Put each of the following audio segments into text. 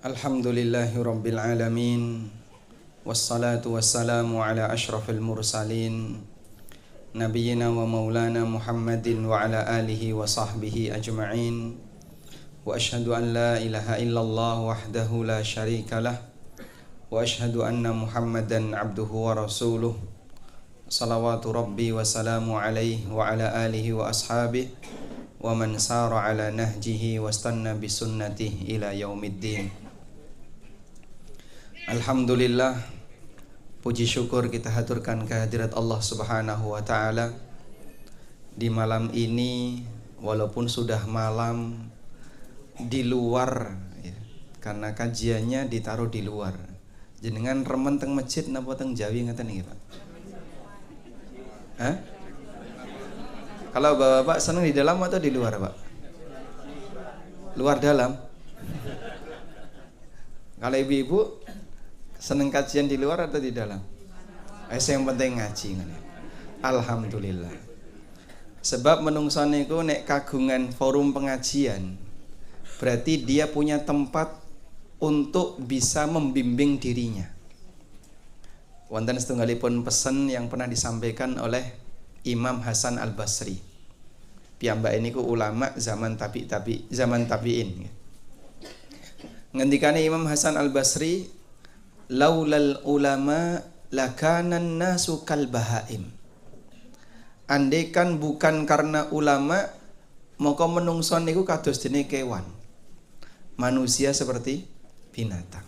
Alhamdulillahi Rabbil Alamin. Wassalatu wassalamu ala ashrafil mursalin Nabiyyina wa maulana Muhammadin wa ala alihi wa sahbihi ajma'in. Wa ashhadu an la ilaha illallah wahdahu la syarika lah. Wa ashhadu anna Muhammadan abduhu wa rasuluh. Salawatu Rabbi wa salamu alaihi wa ala alihi wa ashabihi wa man sara ala nahjihi wa stanna bisunnatihi ila yaumiddin. Alhamdulillah, puji syukur kita haturkan kehadirat Allah Subhanahu wa ta'ala di malam ini, walaupun sudah malam di luar ya, karena kajiannya ditaruh di luar. Jenengan remen teng masjid napa teng Jawi ngeten niki, Pak? Hah? Kalau Bapak senang di dalam atau di luar, Pak? Luar dalam. Kalau ibu-ibu seneng kajian di luar atau di dalam? Yang penting ngaji. Alhamdulillah. Sebab menungso niku nek kagungan forum pengajian, berarti dia punya tempat untuk bisa membimbing dirinya. Wonten setunggalipun pesan yang pernah disampaikan oleh Imam Hasan Al-Basri. Piyambak niku ulama zaman tabi'in. Ngendikane Imam Hasan Al-Basri, laulal ulama lakanan nasu kal bahaim. Andaikan bukan karena ulama, maka menungso niku kados dene kewan. Manusia seperti binatang.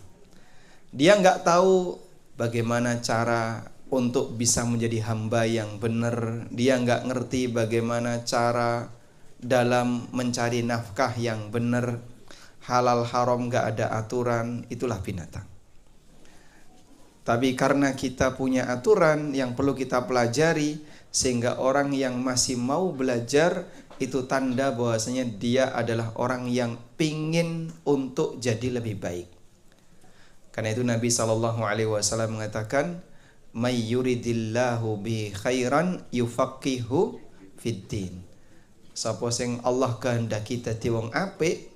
Dia enggak tahu bagaimana cara untuk bisa menjadi hamba yang benar. Dia enggak ngerti bagaimana cara dalam mencari nafkah yang benar. Halal haram enggak ada aturan, itulah binatang. Tapi karena kita punya aturan yang perlu kita pelajari, sehingga orang yang masih mau belajar itu tanda bahwasanya dia adalah orang yang pingin untuk jadi lebih baik. Karena itu Nabi SAW mengatakan, may yuridillahu bi khairan yufaqihu fiddin. Sapa sing Allah kehendaki dadi wong apik,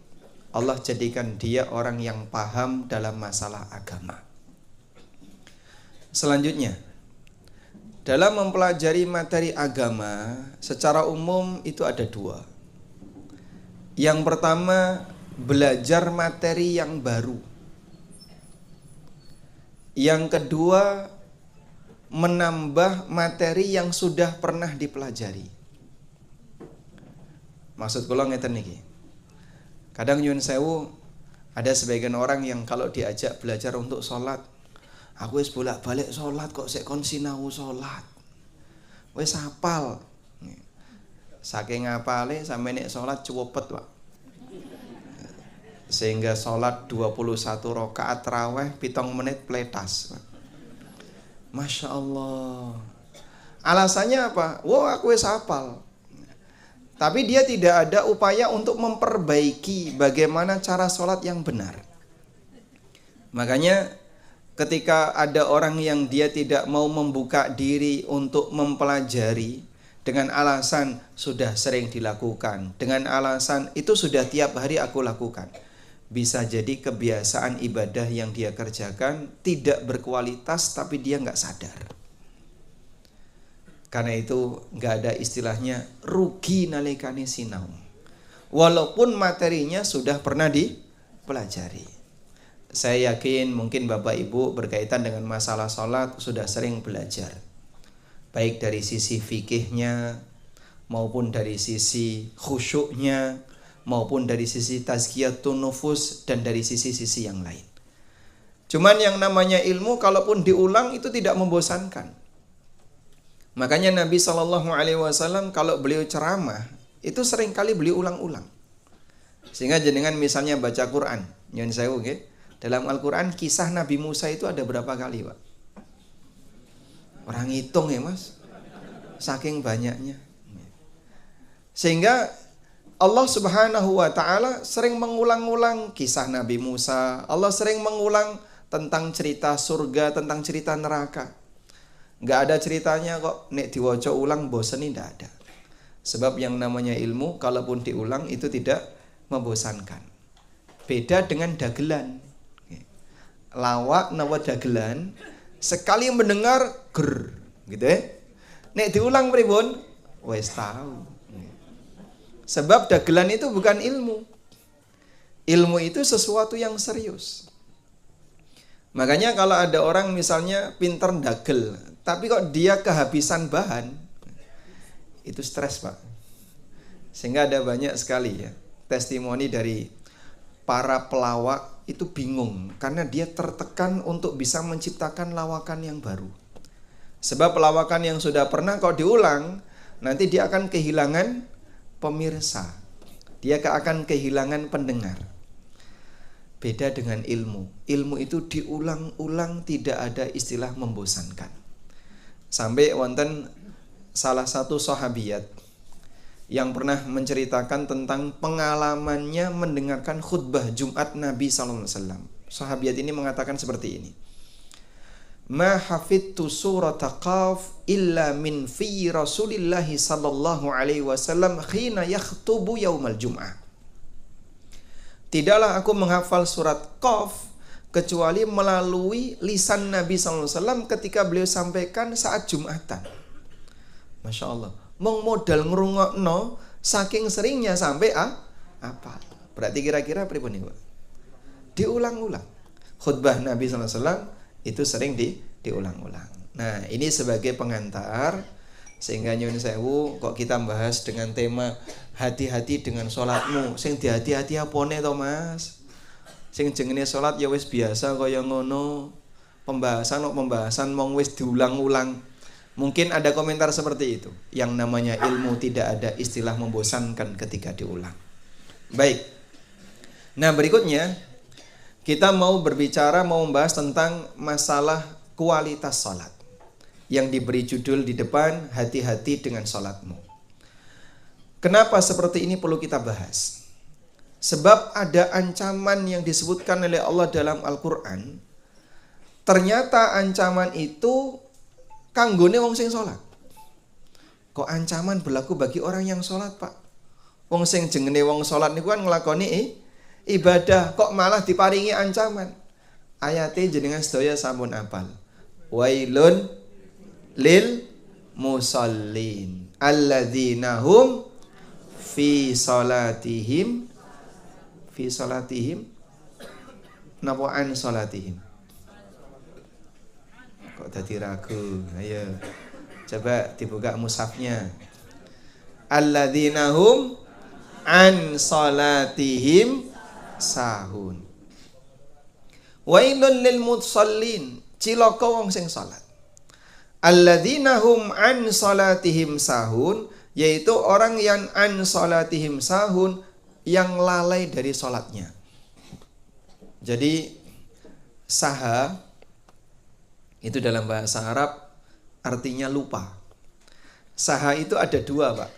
Allah jadikan dia orang yang paham dalam masalah agama. Selanjutnya, dalam mempelajari materi agama secara umum itu ada dua. Yang pertama, belajar materi yang baru. Yang kedua, menambah materi yang sudah pernah dipelajari. Maksud kula ngeten niki. Kadang nyuwun sewu, ada sebagian orang yang kalau diajak belajar untuk sholat, aku wis bolak-balik sholat kok sik kon sinau sholat. Wis hafal. Saking ngapale sampe nek sholat cuwepet, Pak. Sehingga sholat 21 rakaat tarawih 7 menit pletas, Pak. Masya Allah. Alasannya apa? Wah, aku wis hafal. Tapi dia tidak ada upaya untuk memperbaiki bagaimana cara sholat yang benar. Makanya ketika ada orang yang dia tidak mau membuka diri untuk mempelajari dengan alasan sudah sering dilakukan, dengan alasan itu sudah tiap hari aku lakukan, bisa jadi kebiasaan ibadah yang dia kerjakan tidak berkualitas tapi dia nggak sadar. Karena itu nggak ada istilahnya rugi nalikane sinau, walaupun materinya sudah pernah dipelajari. Saya yakin mungkin Bapak Ibu berkaitan dengan masalah sholat sudah sering belajar, baik dari sisi fikihnya, maupun dari sisi khusyuknya, maupun dari sisi tazkiyatun nufus, dan dari sisi-sisi yang lain. Cuman yang namanya ilmu kalaupun diulang itu tidak membosankan. Makanya Nabi SAW kalau beliau ceramah itu seringkali beliau ulang-ulang. Sehingga jenengan misalnya baca Quran, nyun sewu nggih. Dalam Al-Quran kisah Nabi Musa itu ada berapa kali, Pak? Orang hitung ya, Mas. Saking banyaknya. Sehingga Allah Subhanahu wa ta'ala sering mengulang-ulang kisah Nabi Musa. Allah sering mengulang tentang cerita surga, tentang cerita neraka. Nggak ada ceritanya kok nek diwaca ulang bosen, ini nggak ada. Sebab yang namanya ilmu kalaupun diulang itu tidak membosankan. Beda dengan dagelan. lawak nawa dagelan, sekali mendengar ger, gitu ya. Nek diulang pripun? Wes tahu. Sebab dagelan itu bukan ilmu. Ilmu itu sesuatu yang serius. Makanya kalau ada orang misalnya pinter dagel, tapi kok dia kehabisan bahan, itu stres, Pak. Sehingga ada banyak sekali ya testimoni dari para pelawak itu bingung karena dia tertekan untuk bisa menciptakan lawakan yang baru. Sebab lawakan yang sudah pernah kok diulang, nanti dia akan kehilangan pemirsa. Dia akan kehilangan pendengar. Beda dengan ilmu. Ilmu itu diulang-ulang, tidak ada istilah membosankan. Sampai wonten salah satu sahabiyat yang pernah menceritakan tentang pengalamannya mendengarkan khutbah Jumat Nabi SAW. Sahabiat ini mengatakan seperti ini. Ma hafidtu surata Qaf illa min fi Rasulillahi sallallahu alaihi wasallam khina yakhtubu yaumal Jum'ah. Tidaklah aku menghafal surat Qaf kecuali melalui lisan Nabi SAW ketika beliau sampaikan saat Jumatan. Masya Allah. Mong modal ngrungokno saking seringnya sampai apa? Berarti kira-kira pripun niku? Diulang-ulang. Khutbah Nabi SAW itu sering diulang-ulang. Nah, ini sebagai pengantar sehingga nyuwun sewu kok kita bahas dengan tema hati-hati dengan sholatmu. Sing dihati-hati apone to, Mas? Sing jenenge sholat ya wis biasa kaya ngono. Pembahasan mong wis diulang-ulang. Mungkin ada komentar seperti itu. Yang namanya ilmu tidak ada istilah membosankan ketika diulang. Baik. Nah, berikutnya kita mau membahas tentang masalah kualitas salat. Yang diberi judul di depan, hati-hati dengan salatmu. Kenapa seperti ini perlu kita bahas? Sebab ada ancaman yang disebutkan oleh Allah dalam Al-Quran. Ternyata ancaman itu kanggone wong sing salat. Kok ancaman berlaku bagi orang yang salat, Pak? Wong sing jengene wong salat niku kan nglakoni ibadah, kok malah diparingi ancaman. Ayate jenengan sedaya sampun apal. Wailun lil musallin alladzina hum fi salatihim napa an salatihim. Kok tadi ragu? Ayo coba dibuka mushafnya. Alladzina hum an salatihim sahun. Wailun lil musallin, cilaka wong sing salat. Alladzina hum an salatihim sahun, yaitu orang yang an salatihim sahun, yang lalai dari salatnya. Jadi saha itu dalam bahasa Arab artinya lupa. Saha itu ada dua, Pak.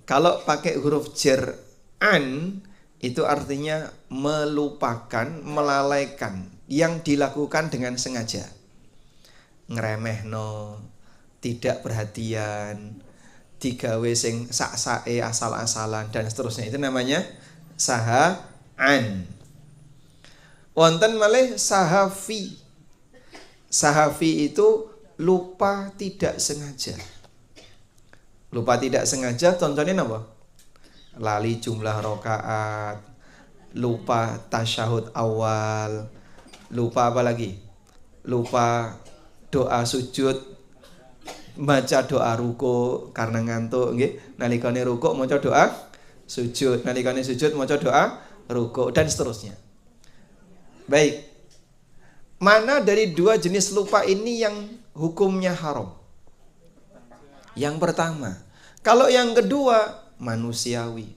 Kalau pakai huruf jar an, itu artinya melupakan, melalaikan, yang dilakukan dengan sengaja. Ngremehno, tidak perhatian, digawe sing sak-sake asal-asalan dan seterusnya. Itu namanya saha an. Wonten malih sahafi. Sahafi itu lupa tidak sengaja. Lupa tidak sengaja contohnya apa? Lali jumlah rakaat, lupa tasyahud awal, lupa apa lagi? Lupa doa sujud, baca doa ruku karena ngantuk nggih. Nalikane ruku maca doa sujud, nalikane sujud maca doa ruku dan seterusnya. Baik. Mana dari dua jenis lupa ini yang hukumnya haram? Yang pertama, kalau yang kedua manusiawi.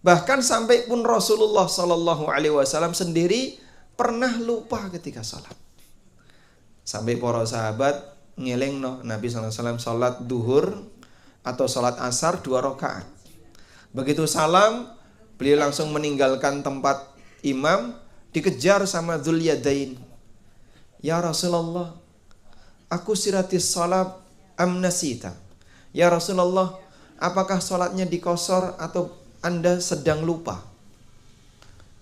Bahkan sampai pun Rasulullah Sallallahu Alaihi Wasallam sendiri pernah lupa ketika sholat. Sampai para sahabat ngelingno Nabi Sallallahu Alaihi Wasallam sholat duhur atau sholat asar 2 rakaat. Begitu salam, beliau langsung meninggalkan tempat imam, dikejar sama Dzul Yadain. Ya Rasulullah, aku siratis sholat amnasita. Ya Rasulullah, apakah sholatnya dikosor atau Anda sedang lupa?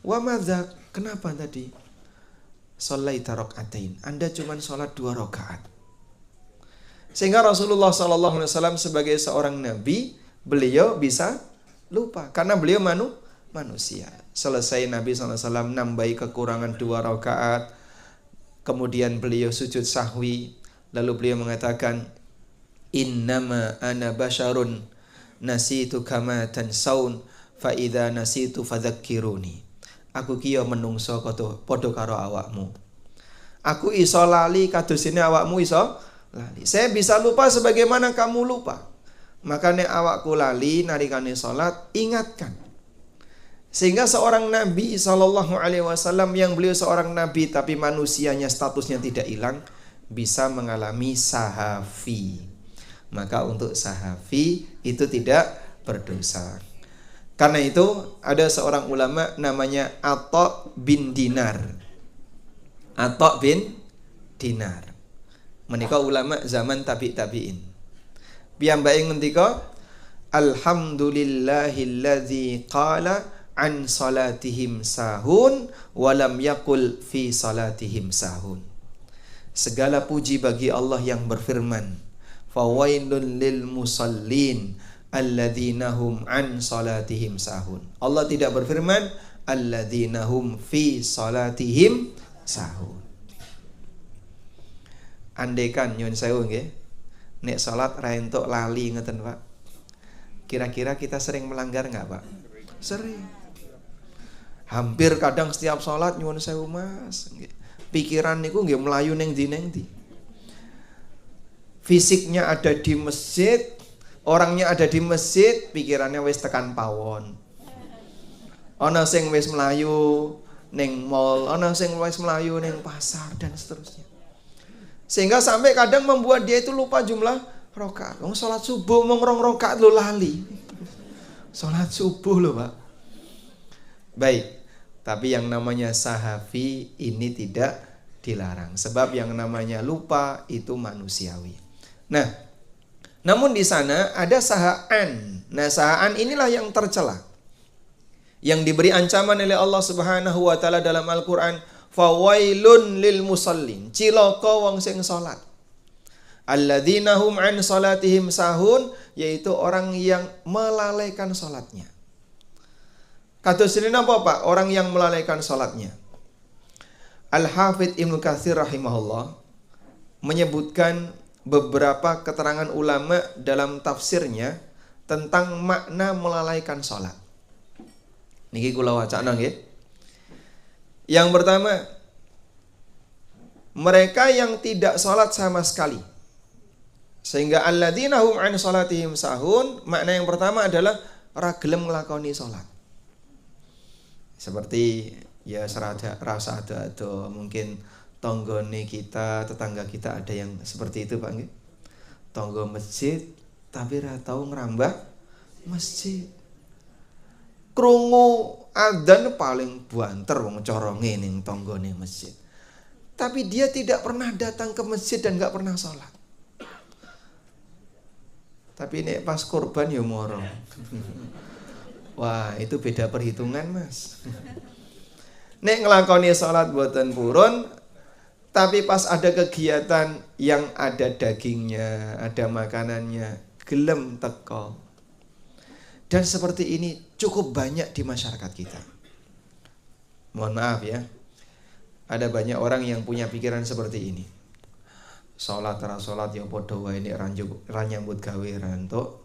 Wa madza, kenapa tadi? shallaita rak'atain. Anda cuma sholat 2 rakaat. Sehingga Rasulullah SAW sebagai seorang nabi, beliau bisa lupa karena beliau manusia. Selesai Nabi SAW nambahi kekurangan 2 rakaat, kemudian beliau sujud sahwi, lalu beliau mengatakan, innama ana basyarun nasitu kama tansaun fa idza nasitu fadzakkiruni. Aku ki yo menungso padha karo awakmu. Aku iso lali kadosene awakmu iso lali. Saya bisa lupa sebagaimana kamu lupa. Makanya awakku lali narikane salat, ingatkan. Sehingga seorang Nabi SAW yang beliau seorang Nabi tapi manusianya statusnya tidak hilang, bisa mengalami sahafi. Maka untuk sahafi itu tidak berdosa. Karena itu ada seorang ulama namanya Atha bin Dinar. Atha bin Dinar. Menika ulama zaman tabi'in. Piyambake ngendika, alhamdulillahilladzi qala an salatihim sahun walam yakul fi salatihim sahun. Segala puji bagi Allah yang berfirman, fawailun lil musallin alladzina hum an salatihim sahun. Allah tidak berfirman alladzina hum fi salatihim sahun. Andekan nyun sewu nggih, nek salat ra entuk lali ngeten Pak. Kira-kira kita sering melanggar enggak Pak? Sering. Hampir kadang setiap sholat nyuwun sewu Mas, pikiran niku nggih melayu neng ndi. Fisiknya ada di masjid, orangnya ada di masjid, pikirannya wis tekan pawon. Ana sing wis melayu neng mall, ana sing wis melayu neng pasar dan seterusnya. Sehingga sampai kadang membuat dia itu lupa jumlah rakaat. Wong sholat subuh mung 2 rakaat lho lali. Sholat subuh lho Pak. Baik, tapi yang namanya sahafi ini tidak dilarang. Sebab yang namanya lupa itu manusiawi. Nah, namun di sana ada saha'an. Nah, saha'an inilah yang tercela. Yang diberi ancaman oleh Allah Subhanahu wa taala dalam Al-Qur'an, fawailun lil musallin. Cilaka wong sing salat. Alladzina hum an salatihim sahun, yaitu orang yang melalaikan salatnya. Kados ini apa Pak? Orang yang melalaikan salatnya. Al-Hafidz Ibnu Katsir rahimahullah menyebutkan beberapa keterangan ulama dalam tafsirnya tentang makna melalaikan salat. Niki kula wacana nggih. Yang pertama, mereka yang tidak salat sama sekali. Sehingga alladzina hum an salatihim sahun, makna yang pertama adalah ora gelem nglakoni salat. Seperti ya rasa ada mungkin tonggone kita, tetangga kita ada yang seperti itu Pak nggih. Tonggo masjid tapi ora tau ngrambah masjid. Krungu adzan paling banter wong coronge ning tonggone masjid. Tapi dia tidak pernah datang ke masjid dan enggak pernah sholat. Tapi nek pas kurban ya moro. Wah, itu beda perhitungan, Mas. Nek ngelakoni sholat buatan purun, tapi pas ada kegiatan yang ada dagingnya, ada makanannya, gelem teko. Dan seperti ini cukup banyak di masyarakat kita. Mohon maaf ya, ada banyak orang yang punya pikiran seperti ini. Sholat ya padha wae nek ra nyambut gawe ra entuk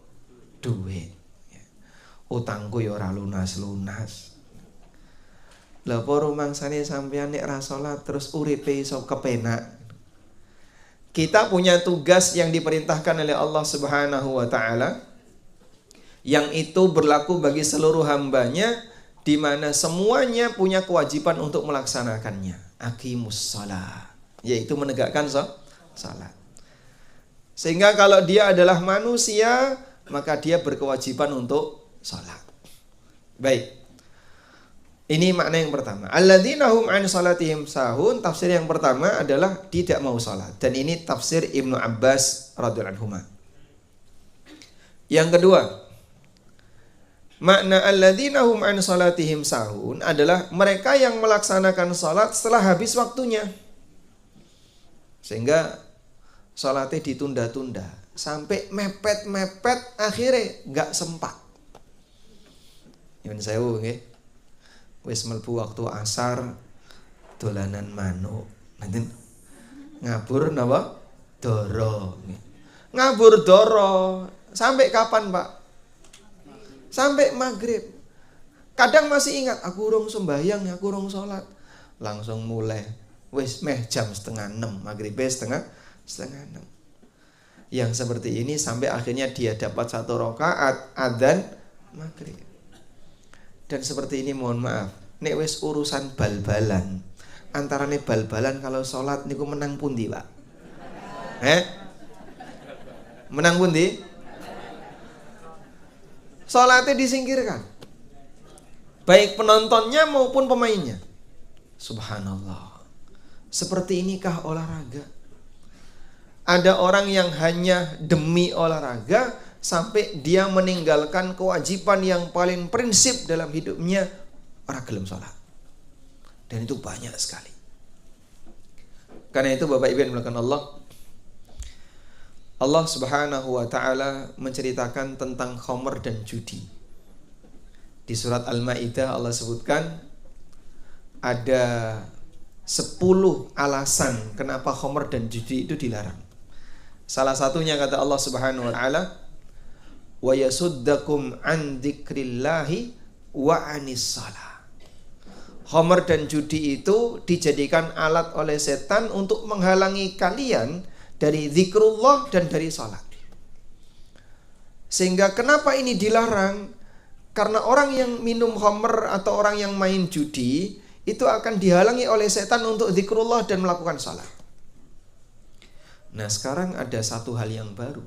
duit. Utangku ya ora lunas-lunas. Lah apa rumangsane sampeyan nek ra salat terus uripe iso kepenak. Kita punya tugas yang diperintahkan oleh Allah Subhanahu wa taala yang itu berlaku bagi seluruh hambanya, di mana semuanya punya kewajiban untuk melaksanakannya. Aqimus shalah, yaitu menegakkan salat. Sehingga kalau dia adalah manusia, maka dia berkewajiban untuk salat. Baik. Ini makna yang pertama. Alladzina hum an salatihim sahun, tafsir yang pertama adalah tidak mau salat. Dan ini tafsir Ibnu Abbas radhiyallahu anhu. Yang kedua, Makna alladzina hum an salatihim sahun adalah mereka yang melaksanakan salat setelah habis waktunya. Sehingga salatnya ditunda-tunda sampai mepet-mepet akhirnya nggak sempat. Nyuwun sewu nggih. Wis mlebu waktu asar dolanan manuk. Nanti ngabur napa? Doro. Ngabur doro sampai kapan, Pak? Sampai maghrib. Kadang masih ingat, aku urung sembahyang, aku urung sholat. Langsung mulai. Wis meh jam 5:30, maghrib setengah 6. Yang seperti ini sampai akhirnya dia dapat 1 rakaat adzan maghrib. Dan seperti ini mohon maaf, nek wis urusan bal-balan. Antarane bal-balan kalau sholat niku menang pundi, Pak? Menang pundi? Sholatnya disingkirkan, baik penontonnya maupun pemainnya. Subhanallah. Seperti inikah olahraga? Ada orang yang hanya demi olahraga sampai dia meninggalkan kewajiban yang paling prinsip dalam hidupnya, ora gelem sholat. Dan itu banyak sekali. Karena itu Bapak Ibu yang dimuliakan Allah Subhanahu wa ta'ala menceritakan tentang khamr dan judi. Di surat Al-Maidah Allah sebutkan ada 10 alasan kenapa khamr dan judi itu dilarang. Salah satunya kata Allah Subhanahu wa ta'ala, wa yasuddakum an dzikrillahi wa anis shalah. Khamr dan judi itu dijadikan alat oleh setan untuk menghalangi kalian dari zikrullah dan dari salat. Sehingga kenapa ini dilarang? Karena orang yang minum khamr atau orang yang main judi itu akan dihalangi oleh setan untuk zikrullah dan melakukan salat. Nah, sekarang ada satu hal yang baru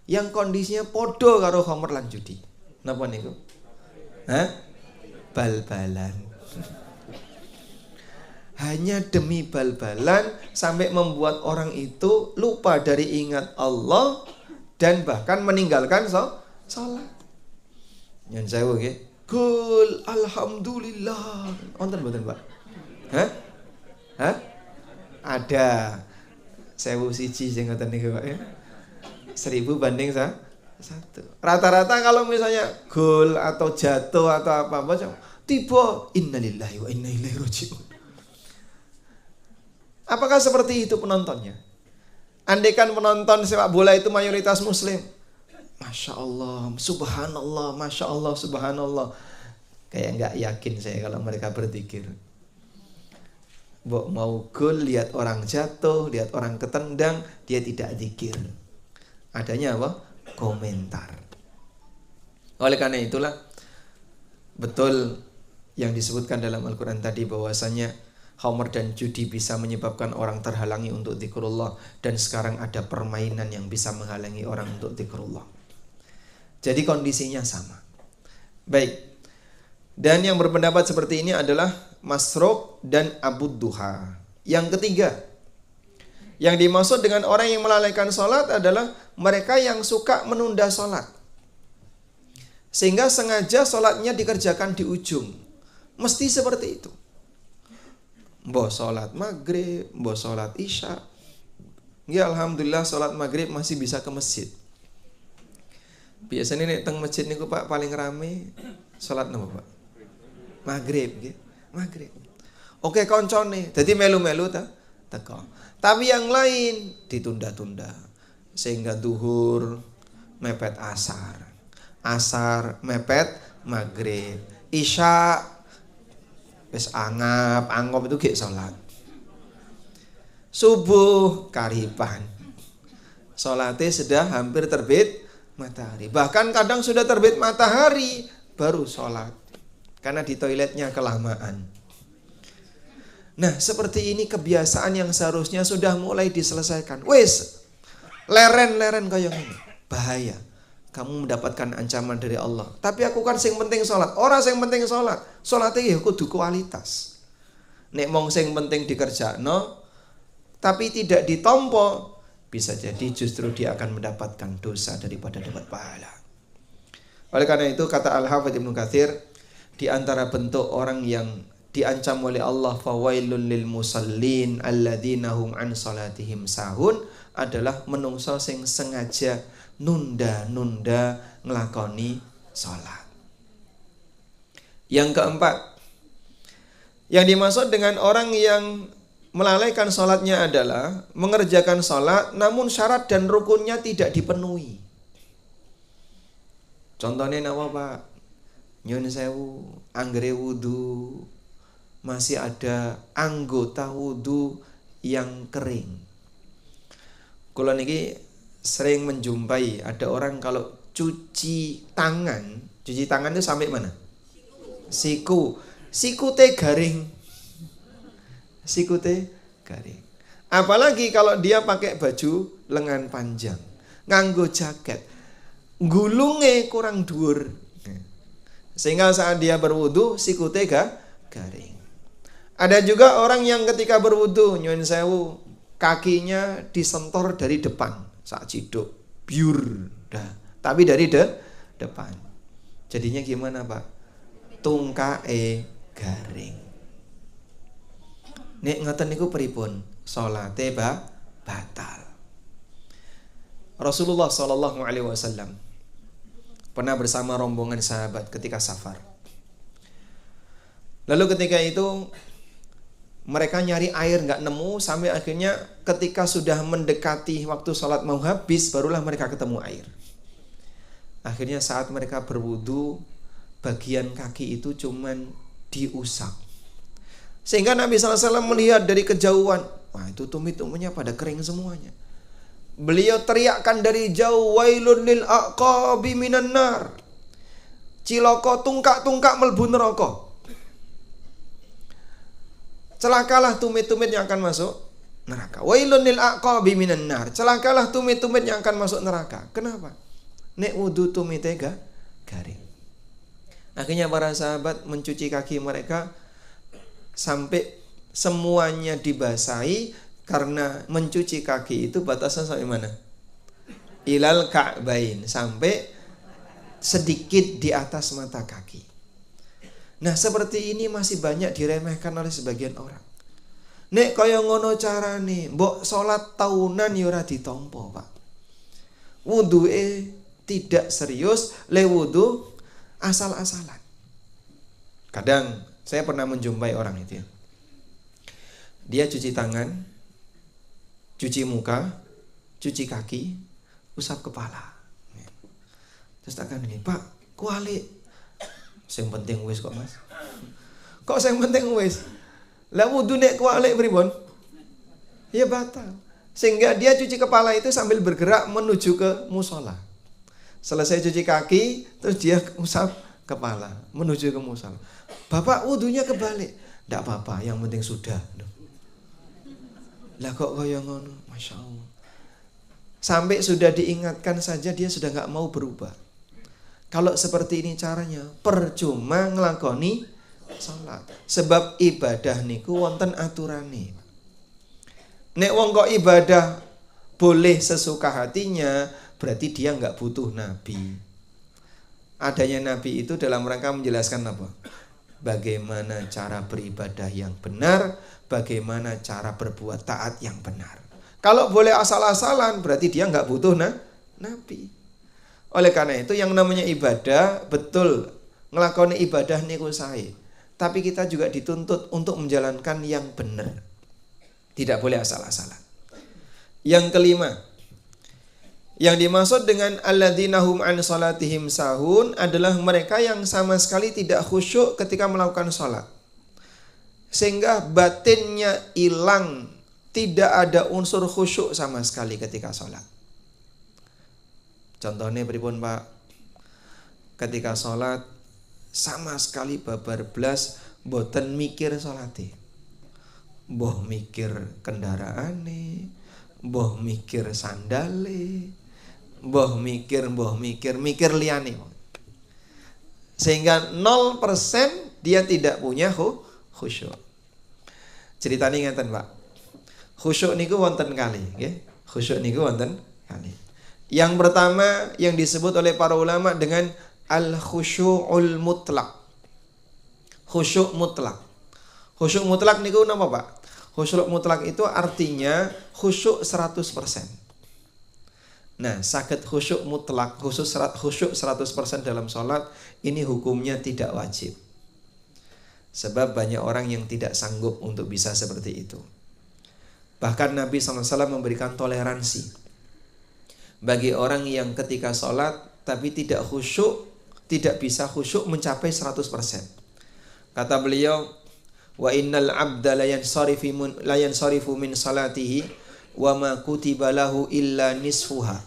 yang kondisinya podo karo khamr lan judi. Napa niku? Bal-balan. Hanya demi bal-balan sampai membuat orang itu lupa dari ingat Allah dan bahkan meninggalkan salat. Yang saya nggih, kul alhamdulillah. Wonten mboten, Pak? Ada 1001 sing ngoten niku, Pak ya. 1000 banding 1. Rata-rata kalau misalnya gol atau jatuh atau apa-apa tiba innalillahi wa inna ilaihi raji'un. Apakah seperti itu penontonnya? Andaikan penonton sepak bola itu mayoritas muslim, Masya Allah, subhanallah, Masya Allah, subhanallah. Kayak nggak yakin saya kalau mereka berzikir. Mau gol, lihat orang jatuh, lihat orang ketendang, dia tidak zikir. Adanya apa? Komentar. Oleh karena itulah, betul yang disebutkan dalam Al-Quran tadi bahwasanya khamr dan judi bisa menyebabkan orang terhalangi untuk zikrullah, dan sekarang ada permainan yang bisa menghalangi orang untuk zikrullah. Jadi kondisinya sama. Baik. Dan yang berpendapat seperti ini adalah Masruq dan Abu Duha. Yang ketiga, yang dimaksud dengan orang yang melalaikan sholat adalah mereka yang suka menunda sholat, sehingga sengaja sholatnya dikerjakan di ujung. Mesti seperti itu. Mbok sholat maghrib, mbok sholat isya. Ya alhamdulillah sholat maghrib masih bisa ke masjid. Biasanya nek teng masjid niku Pak paling rame sholat napa Pak? Maghrib nggih. Maghrib. Oke koncone, dadi melu-melu ta teko. Tapi yang lain ditunda-tunda. Sehingga duhur mepet asar. Asar mepet maghrib. Isya wis anggap itu gek salat. Subuh karipan. Salatnya sudah hampir terbit matahari. Bahkan kadang sudah terbit matahari baru salat. Karena di toiletnya kelamaan. Nah, seperti ini kebiasaan yang seharusnya sudah mulai diselesaikan. Wes, leren-leren kayak ini. Bahaya. Kamu mendapatkan ancaman dari Allah. Tapi aku kan sing penting sholat. Orang sing penting sholat. Sholatnya ya kudu kualitas. Nek mong sing penting dikerjakno, tapi tidak ditompo, bisa jadi justru dia akan mendapatkan dosa daripada dapat pahala. Oleh karena itu kata Al-Hafidz Ibnu Katsir, di antara bentuk orang yang diancam oleh Allah fawailul lil musallin alladzina hum an salatihim sahun adalah menungso sing sengaja nunda-nunda nglakoni salat. Yang keempat, yang dimaksud dengan orang yang melalaikan salatnya adalah mengerjakan salat namun syarat dan rukunnya tidak dipenuhi. Contohnya apa Pak? Nyun sewu, anggere wudu, masih ada anggota wudu yang kering. Kula niki sering menjumpai ada orang kalau cuci tangan itu sampai mana? Sikute garing. Sikute garing. Apalagi kalau dia pakai baju lengan panjang, nganggo jaket, gulunge kurang dhuwur. Sehingga saat dia berwudu sikute garing. Ada juga orang yang ketika berwudu nyuwun sewu, kakinya disentor dari depan, sak ciduk, biur dah. Tapi dari depan. Jadinya gimana, Pak? Tungkae garing. Nek ngoten niku pripun? Salate batal. Rasulullah sallallahu alaihi wasallam pernah bersama rombongan sahabat ketika safar. Lalu ketika itu mereka nyari air nggak nemu, sampai akhirnya ketika sudah mendekati waktu sholat mau habis barulah mereka ketemu air. Akhirnya saat mereka berwudu, bagian kaki itu cuman diusap. Sehingga Nabi SAW melihat dari kejauhan, wah itu tumit-tumitnya pada kering semuanya. Beliau teriakkan dari jauh, wailun lil aqabi minan nar. Ciloko tungkak-tungkak melbu neraka. Celakalah tumit-tumit yang akan masuk neraka. Wailun lil aqabi minan nar. Celakalah tumit-tumit yang akan masuk neraka. Kenapa? Nek wudu tumite garing. Akhirnya para sahabat mencuci kaki mereka sampai semuanya dibasahi, karena mencuci kaki itu batasnya sampai mana? Ilal ka'bain, sampai sedikit di atas mata kaki. Nah, seperti ini masih banyak diremehkan oleh sebagian orang. Nek kaya ngono carane, mbok salat tahunan ya ora ditampa, Pak. Wuduke tidak serius, le wudu asal-asalan. Kadang saya pernah menjumpai orang itu ya. Dia cuci tangan, cuci muka, cuci kaki, usap kepala. Terus takkan ini, Pak, kuali. Yang penting wis kok, Mas. Kok yang penting wis? Lah wudu nek kuali pripun? Ya batal. Sehingga dia cuci kepala itu sambil bergerak menuju ke musola. Selesai cuci kaki, terus dia usap kepala menuju ke musola. Bapak wudunya kebalik. Tidak apa-apa, yang penting sudah. Lah kok kaya ngono, Masya Allah. Sampai sudah diingatkan saja dia sudah gak mau berubah. Kalau seperti ini caranya, percuma ngelakoni salat. Sebab ibadah niku wonten aturane. Nek wong kok ibadah boleh sesuka hatinya, berarti dia gak butuh Nabi. Adanya Nabi itu dalam rangka menjelaskan apa? Bagaimana cara beribadah yang benar, bagaimana cara berbuat taat yang benar. Kalau boleh asal-asalan, berarti dia nggak butuh Nabi. Oleh karena itu yang namanya ibadah, betul ngelakoni ibadah niku sae. Tapi kita juga dituntut untuk menjalankan yang benar. Tidak boleh asal-asalan. Yang kelima, yang dimaksud dengan alladzina hum an salatihim sahun adalah mereka yang sama sekali tidak khusyuk ketika melakukan salat. Sehingga batinnya hilang, tidak ada unsur khusyuk sama sekali ketika salat. Contohnya pripun, Pak? Ketika salat sama sekali babar blas boten mikir salate. Mbah mikir kendaraane, mbah mikir sandale, mbah mikir liyane. Sehingga 0% dia tidak punya khusyuk. Ceritanya ngeten, Pak. Khusyuk niku wonten kali, nggih. Khusyuk niku wonten kali. Yang pertama yang disebut oleh para ulama dengan al-khusyu'ul mutlak. Khusyuk mutlak. Khusyuk mutlak niku napa, Pak? Khusyuk mutlak itu artinya khusyuk 100%. Nah, saged khusyuk mutlak, khusyuk 100% dalam sholat, ini hukumnya tidak wajib. Sebab banyak orang yang tidak sanggup untuk bisa seperti itu. Bahkan Nabi SAW memberikan toleransi bagi orang yang ketika sholat tapi tidak khusyuk, tidak bisa khusyuk mencapai 100%. Kata beliau, wa innal abda la yansarifu min salatihi wa ma kutiba lahu illa nisfuha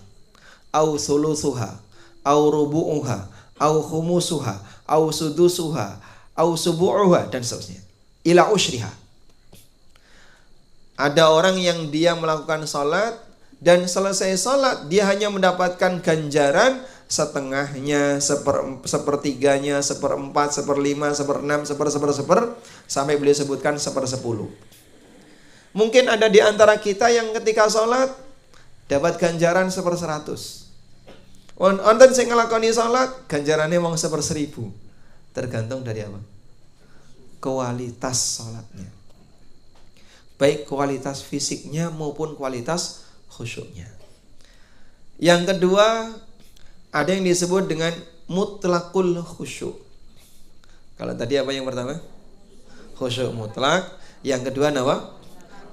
au thuluthuha au rubu'uha au khumusuha au sudusuha au subu'uha dan seterusnya ila usyriha. Ada orang yang dia melakukan salat dan selesai salat dia hanya mendapatkan ganjaran setengahnya, sepertiganya, seperempat, seperlima, seperenam, seper, sampai beliau sebutkan 1/10. Mungkin ada di antara kita yang ketika sholat dapat ganjaran 1/100. Wonten sing nglakoni sholat ganjarannya mung 1/1000. Tergantung dari apa? Kualitas sholatnya. Baik kualitas fisiknya maupun kualitas khusyuknya. Yang kedua, ada yang disebut dengan mutlakul khusyuk. Kalau tadi apa yang pertama? Khusyuk mutlak. Yang kedua apa?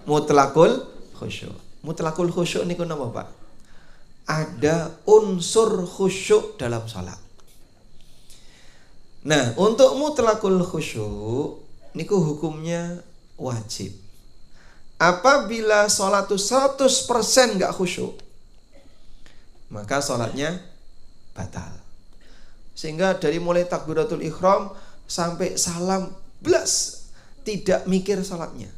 Mutlakul khusyuk. Mutlakul khusyuk niku napa, Pak? Ada unsur khusyuk dalam salat. Nah, untuk mutlakul khusyuk niku hukumnya wajib. Apabila salat itu 100% enggak khusyuk, maka salatnya batal. Sehingga dari mulai takbiratul ihram sampai salam blas tidak mikir salatnya.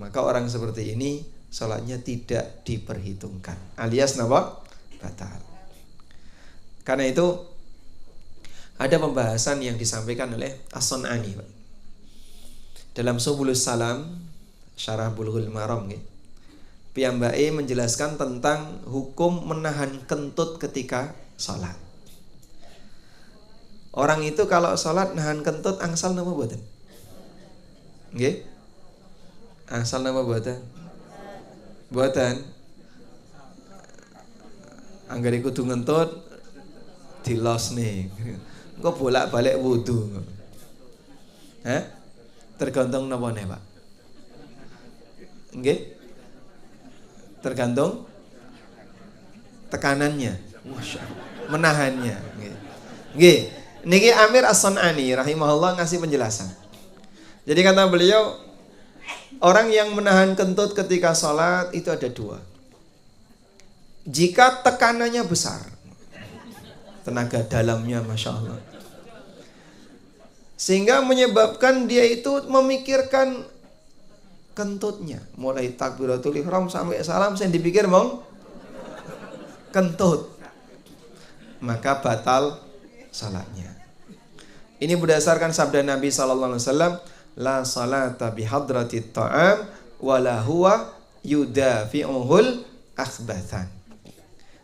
Maka orang seperti ini salatnya tidak diperhitungkan, alias napa? Batal. Karena itu ada pembahasan yang disampaikan oleh As-Sun'ani dalam Subulus Salam Syarah Bulughul Maram nggih. Piyambake menjelaskan tentang hukum menahan kentut ketika sholat. Orang itu kalau sholat nahan kentut angsal napa mboten? Nggih? Angsal napa mboten? Mboten. Anggere kudu ngentut dilosne. Engko bolak-balik wudu. Tergantung napa ne, Pak? Nggih? Tergantung tekanannya, menahannya. Nggih, niki Amir As-Sun'ani rahimahullah ngasih penjelasan. Jadi kata beliau, orang yang menahan kentut ketika sholat itu ada dua. Jika tekanannya besar, tenaga dalamnya Masya Allah, sehingga menyebabkan dia itu memikirkan kentutnya, mulai takbiratul ihram sampai salam saya dipikir mong kentut, maka batal salatnya. Ini berdasarkan sabda Nabi SAW, la salata bihadratit ta'am wala huwa yudafi'uhul akhbathan.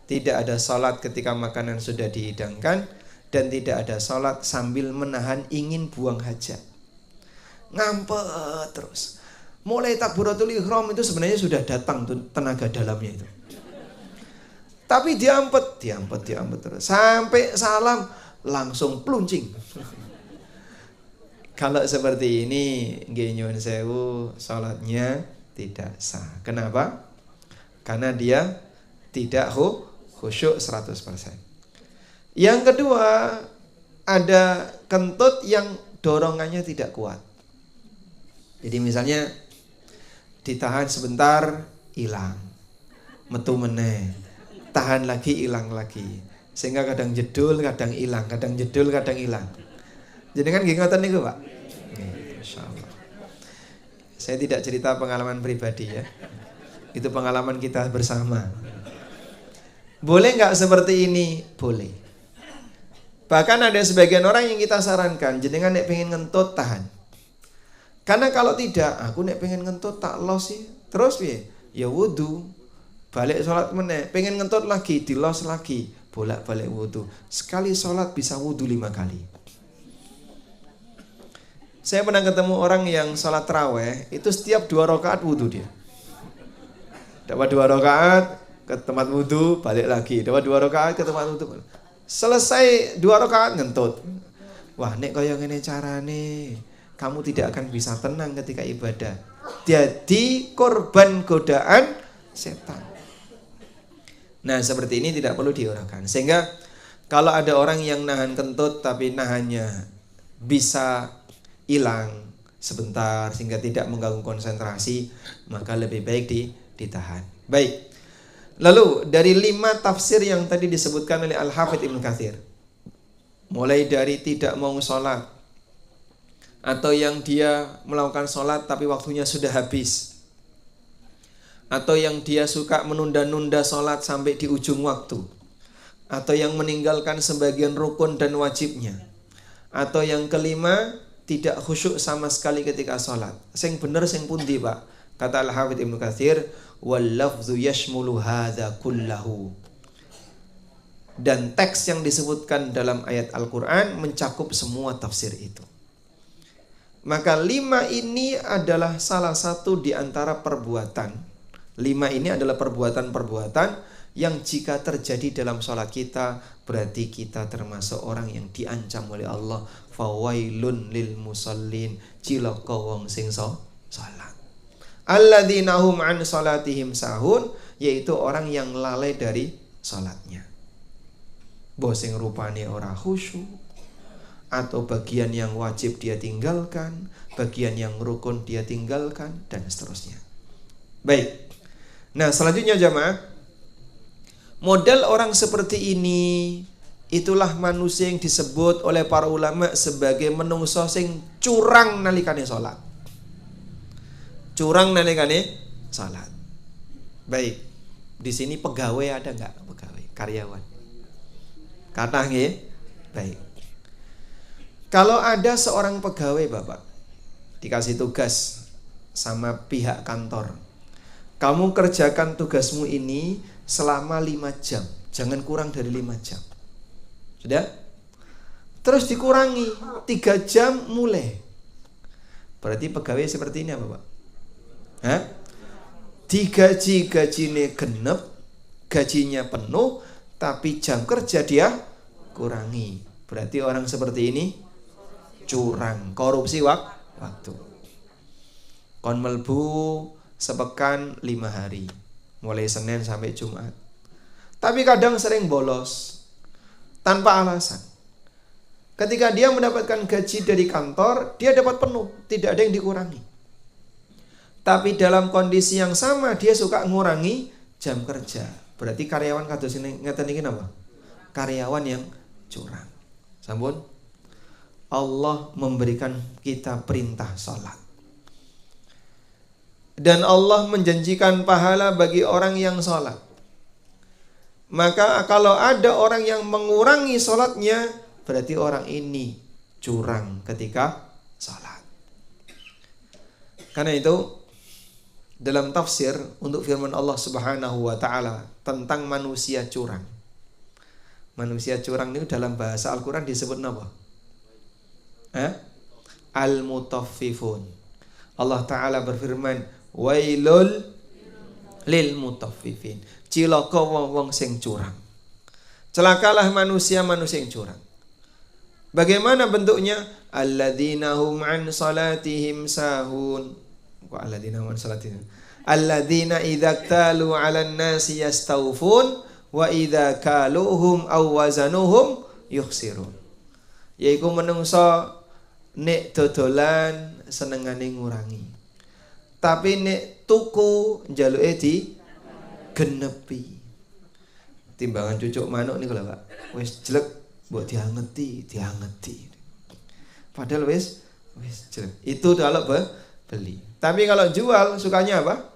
Tidak ada salat ketika makanan sudah dihidangkan, dan tidak ada salat sambil menahan ingin buang hajat. Ngampet terus. Mulai takbiratul ihram itu sebenarnya sudah datang tuh tenaga dalamnya itu. Tapi diampet terus. Sampai salam langsung pluncing. Kalau seperti ini, nggih nyuwun sewu, salatnya tidak sah. Kenapa? Karena dia tidak khusyuk 100%. Yang kedua, ada kentut yang dorongannya tidak kuat. Jadi misalnya ditahan sebentar, hilang, metu meneh, tahan lagi, hilang lagi, sehingga kadang jedul, kadang hilang, kadang jedul, kadang hilang. Jadi kan nggih ngoten niku, Pak. Insyaallah. Saya tidak cerita pengalaman pribadi ya. Itu pengalaman kita bersama. Boleh nggak seperti ini? Boleh. Bahkan ada sebagian orang yang kita sarankan, jenengan nek pengen ngentut tahan. Karena kalau tidak, aku nek pengen ngentut tak los sih. Terus piye? Ya wudu. Balik sholat meneh, pengen ngentut lagi, dilos lagi. bolak-balik wudu. Sekali sholat bisa wudu 5 kali. Saya pernah ketemu orang yang sholat taraweh, itu setiap 2 rakaat wudu dia. Dapat 2 rakaat ke tempat wudu, balik lagi. Dapat 2 rakaat ke tempat wudu. Selesai 2 rakaat ngentut. Wah, nek kaya ngene carane, kamu tidak akan bisa tenang ketika ibadah. Jadi korban godaan setan. Nah, seperti ini tidak perlu diurangkan. Sehingga kalau ada orang yang nahan kentut tapi nahannya bisa hilang sebentar sehingga tidak mengganggu konsentrasi, maka lebih baik ditahan. Baik. Lalu dari 5 tafsir yang tadi disebutkan oleh Al-Hafidz Ibnu Katsir, mulai dari tidak mau sholat, atau yang dia melakukan sholat tapi waktunya sudah habis, atau yang dia suka menunda-nunda sholat sampai di ujung waktu, atau yang meninggalkan sebagian rukun dan wajibnya, atau yang kelima tidak khusyuk sama sekali ketika sholat. Sing bener sing pundi, Pak? Kata Al-Hafidz Ibnu Katsir, wal lafdzu yashmulu hadza kullahu. Dan teks yang disebutkan dalam ayat Al-Qur'an mencakup semua tafsir itu. Maka 5 ini adalah salah satu di antara perbuatan. 5 ini adalah perbuatan-perbuatan yang jika terjadi dalam sholat kita, berarti kita termasuk orang yang diancam oleh Allah. Fawailun lil musallin, cilaka wong sing salat. Alladzina hum an salatihim sahun, yaitu orang yang lalai dari salatnya. Bosing rupane ora khusyuk, atau bagian yang wajib dia tinggalkan, bagian yang rukun dia tinggalkan, dan seterusnya. Baik. Nah, selanjutnya jamaah, model orang seperti ini itulah manusia yang disebut oleh para ulama sebagai menungso sing curang nalikane salat. Curang nalikane salat. Baik. Di sini pegawai ada enggak? Pegawai, karyawan. Kata nggih? Baik. Kalau ada seorang pegawai, Bapak, dikasih tugas sama pihak kantor. Kamu kerjakan tugasmu ini selama 5 jam. Jangan kurang dari 5 jam. Sudah? Terus dikurangi 3 jam mulai. Berarti pegawai seperti ini apa, Pak? Hah? Digaji gajine genep, gajinya penuh, tapi jam kerja dia kurangi. Berarti orang seperti ini curang, korupsi waktu. Kon melbu sepekan 5 hari, mulai Senin sampai Jumat. Tapi kadang sering bolos tanpa alasan. Ketika dia mendapatkan gaji dari kantor, dia dapat penuh, tidak ada yang dikurangi. Tapi dalam kondisi yang sama dia suka ngurangi jam kerja. Berarti karyawan kados ngeten iki napa? Karyawan yang curang. Sampun? Allah memberikan kita perintah salat. Dan Allah menjanjikan pahala bagi orang yang salat. Maka kalau ada orang yang mengurangi salatnya, berarti orang ini curang ketika salat. Karena itu dalam tafsir untuk firman Allah Subhanahu wa taala tentang manusia curang. Manusia curang itu dalam bahasa Al-Qur'an disebut apa? Al-mutaffifun. Allah taala berfirman, wailul lil mutaffifin. Cilaka wong sing curang. Celakalah manusia-manusia yang curang. Bagaimana bentuknya? Alladzina hum an salatihim sahun. Alladzina hum an salatihim. Alladzina idza talu 'alan nasi yastawfun wa idza kaluhum aw wazanuhum yukhsirun. Yaiku menungso nek dodolan senengane ngurangi. Tapi nek tuku njaluke di genepi. Timbangan cucuk manuk niku lho, Pak. Wis jelek mbok diangeti. Padahal wis jelek. Itu kalau beli. Tapi kalau jual sukanya apa?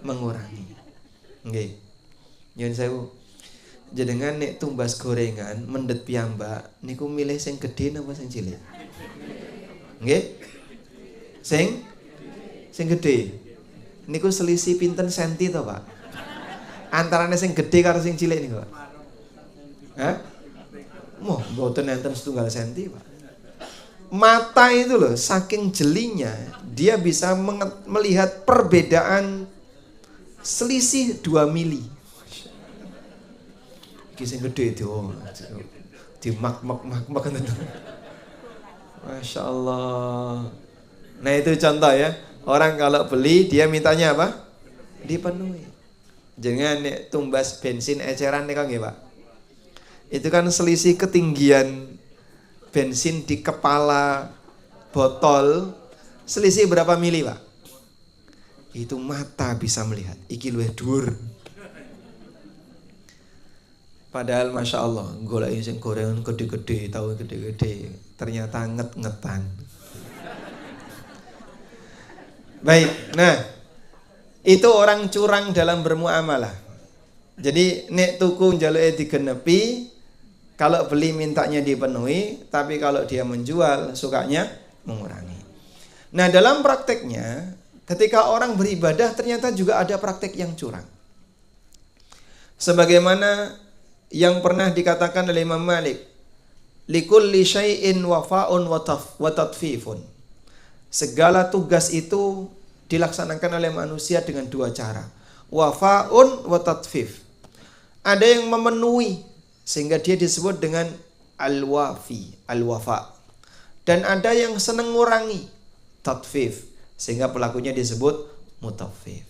Mengurangi. Nggih. Nyuwun sewu. Jenengan nek tumbas gorengan mendet piyambak niku milih sing gedhe napa sing cilik? Nggih? Sing gedhe. Niku selisih pinten senti to, Pak? Antarane sing gedhe karo sing cilik niku, Pak. Hah? Wah, mboten enten setunggal senti, Pak. Mata itu loh, saking jelinya, dia bisa melihat perbedaan selisih 2 mili. Kisah gede itu, di mak Masya Allah. Nah itu contoh ya, orang kalau beli dia mintanya apa? Dipenuhi. Jangan tumbas bensin eceran nih Kang ya Pak. Itu kan selisih ketinggian bensin di kepala botol, selisih berapa mili Pak? Itu mata bisa melihat. Iki luwih dhuwur. Padahal Masya Allah, golek sing gorengan gede-gede, tahu gede-gede, ternyata nget-ngetan. Baik, nah itu orang curang dalam bermuamalah. Jadi nek tuku njaluke digenepi, kalau beli mintanya dipenuhi, tapi kalau dia menjual sukanya mengurangi. Nah dalam prakteknya, ketika orang beribadah ternyata juga ada praktek yang curang. Sebagaimana yang pernah dikatakan oleh Imam Malik, likulli syai'in wafa'un wa tatfifun. Segala tugas itu dilaksanakan oleh manusia dengan 2 cara. Wafa'un wa tatfif. Ada yang memenuhi sehingga dia disebut dengan al-wafi, al-wafa. Dan ada yang senang ngurangi, tatfif, sehingga pelakunya disebut mutaffif.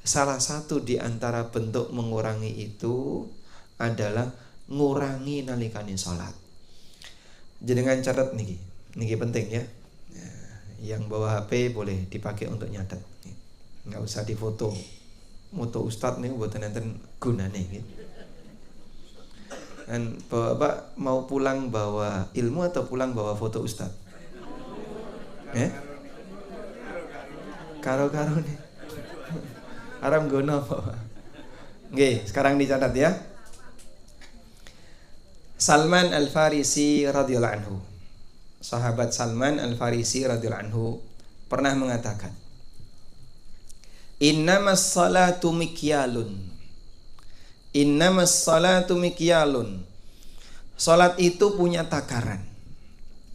Salah satu di antara bentuk mengurangi itu adalah ngurangi nalikane salat. Jenengan catat niki penting ya. Yang bawa HP boleh dipakai untuk nyatet. Nggak usah difoto. Moto Ustadz nih buat nenten gunane gitu. Dan Bapak mau pulang bawa ilmu atau pulang bawa foto Ustadz? Karo-karo nih. Haram gono. Oke, sekarang dicatat ya. Salman Al-Farisi radhiyallahu anhu. Sahabat Salman Al-Farisi radhiyallahu anhu pernah mengatakan, Innamas salatu mikyalun. Innamas salatu mikyalun. Salat itu punya takaran.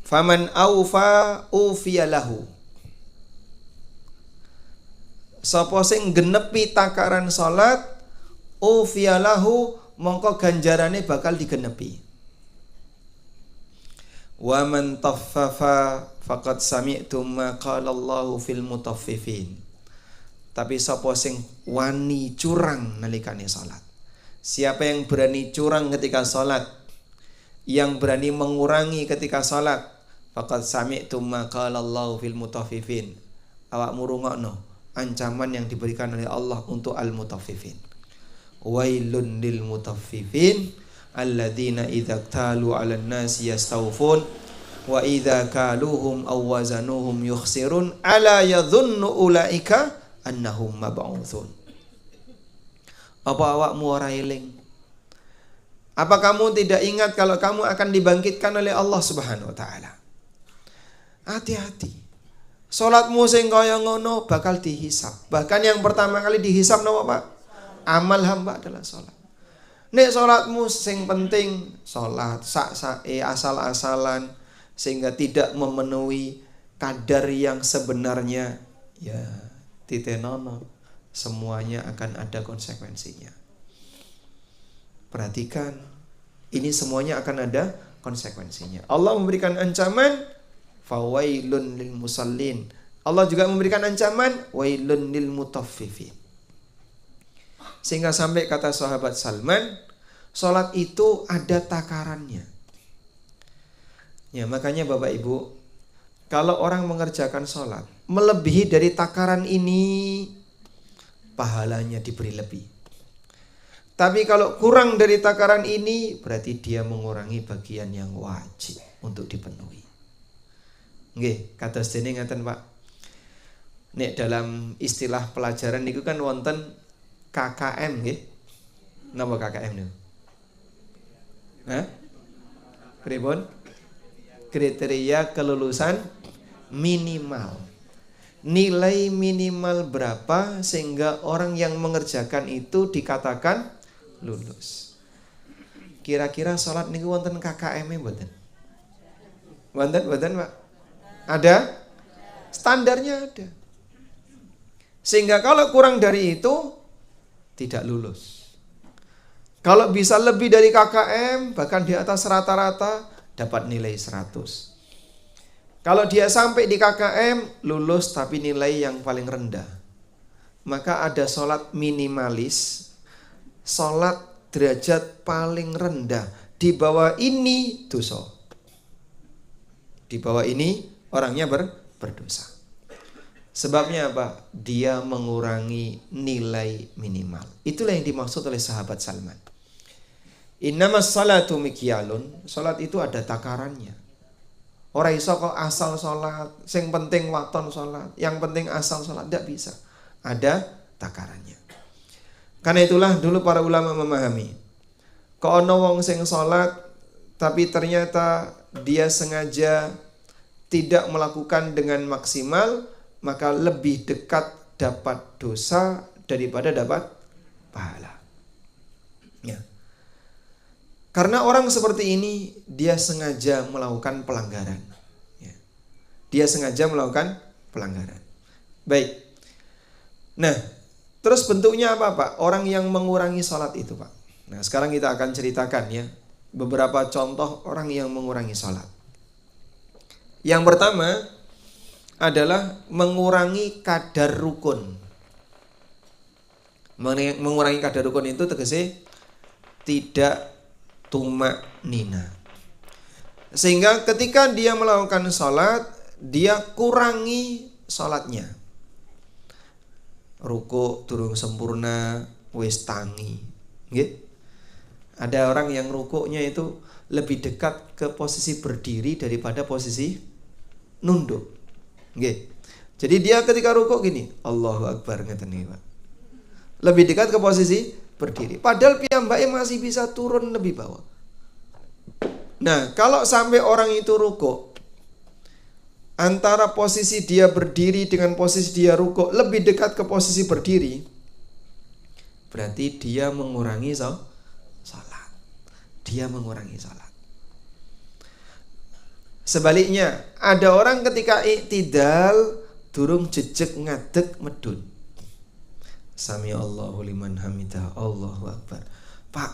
Faman aufa ufiyalahu. Sapa sing genepi takaran salat, ufiyalahu, mongko ganjarane bakal digenepi. Wa man taffafa faqad sami'tum ma qala Allahu fil mutaffifin. Tapi sapa sing wani curang nalikane salat. Siapa yang berani curang ketika salat, yang berani mengurangi ketika salat, faqad sami'tum ma qala Allahu fil mutaffifin. Awakmu rungokno ancaman yang diberikan oleh Allah untuk al-mutaffifin. Wailun lil mutaffifin alladzina idza talu 'alan nasi yastawfun wa idza kaluhum aw wazanuhum yukhsirun ala yadhunnu ulaika annahum mab'utsun. Apa awakmu ora eling? Apa kamu tidak ingat kalau kamu akan dibangkitkan oleh Allah Subhanahu wa taala? Hati-hati. Salatmu sing kaya ngono bakal dihisab. Bahkan yang pertama kali dihisab napa, Pak? Amal hamba adalah salat. Nek salatmu sing penting salat sak-sake asal-asalan sehingga tidak memenuhi kadar yang sebenarnya, ya titenono, semuanya akan ada konsekuensinya. Perhatikan, ini semuanya akan ada konsekuensinya. Allah memberikan ancaman fawailun lil musallin. Allah juga memberikan ancaman wailun lil mutaffifin. Sehingga sampai kata sahabat Salman, salat itu ada takarannya. Ya, makanya Bapak Ibu, kalau orang mengerjakan salat melebihi dari takaran ini, pahalanya diberi lebih. Tapi kalau kurang dari takaran ini, berarti dia mengurangi bagian yang wajib untuk dipenuhi. Nggih, kados dene ngaten Pak. Nek dalam istilah pelajaran niku kan wonten KKM nggih. Napa KKM niku? Pripun? Kriteria kelulusan minimal. Nilai minimal berapa sehingga orang yang mengerjakan itu dikatakan lulus. Kira-kira sholat niku wonten KKM-e mboten? Wonten Pak? Ada? Standarnya ada. Sehingga kalau kurang dari itu tidak lulus. Kalau bisa lebih dari KKM, bahkan di atas rata-rata, dapat nilai 100. Kalau dia sampai di KKM, lulus tapi nilai yang paling rendah. Maka ada sholat minimalis, sholat derajat paling rendah. Di bawah ini dosa. Di bawah ini orangnya berdosa. Sebabnya apa? Dia mengurangi nilai minimal. Itulah yang dimaksud oleh sahabat Salman. Innamas salatu mikyalun. Salat itu ada takarannya. Ora iso kok asal salat, sing penting waton salat, yang penting asal salat, tidak bisa. Ada takarannya. Karena itulah dulu para ulama memahami. Kok ono wong sing salat tapi ternyata dia sengaja tidak melakukan dengan maksimal, maka lebih dekat dapat dosa daripada dapat pahala. Ya. Karena orang seperti ini dia sengaja melakukan pelanggaran. Ya. Dia sengaja melakukan pelanggaran. Baik. Nah, terus bentuknya apa Pak? Orang yang mengurangi sholat itu Pak. Nah sekarang kita akan ceritakan ya beberapa contoh orang yang mengurangi sholat. Yang pertama adalah mengurangi kadar rukun. Mengurangi kadar rukun itu tegese tidak tumak nina. Sehingga ketika dia melakukan sholat, dia kurangi sholatnya. Ruku durung sempurna, wis tangi. Nggih. Ada orang yang rukuknya itu lebih dekat ke posisi berdiri daripada posisi nunduk. Nggih. Jadi dia ketika rukuk gini, Allahu Akbar ngeten niki, Pak. Lebih dekat ke posisi berdiri. Padahal piyambake masih bisa turun lebih bawah. Nah, kalau sampai orang itu rukuk, antara posisi dia berdiri dengan posisi dia rukuk lebih dekat ke posisi berdiri, berarti dia mengurangi salat. Dia mengurangi salat. Sebaliknya, ada orang ketika iktidal durung jejeg ngadeg medun. Sami Allahu liman hamidah, Allahu Akbar. Pak,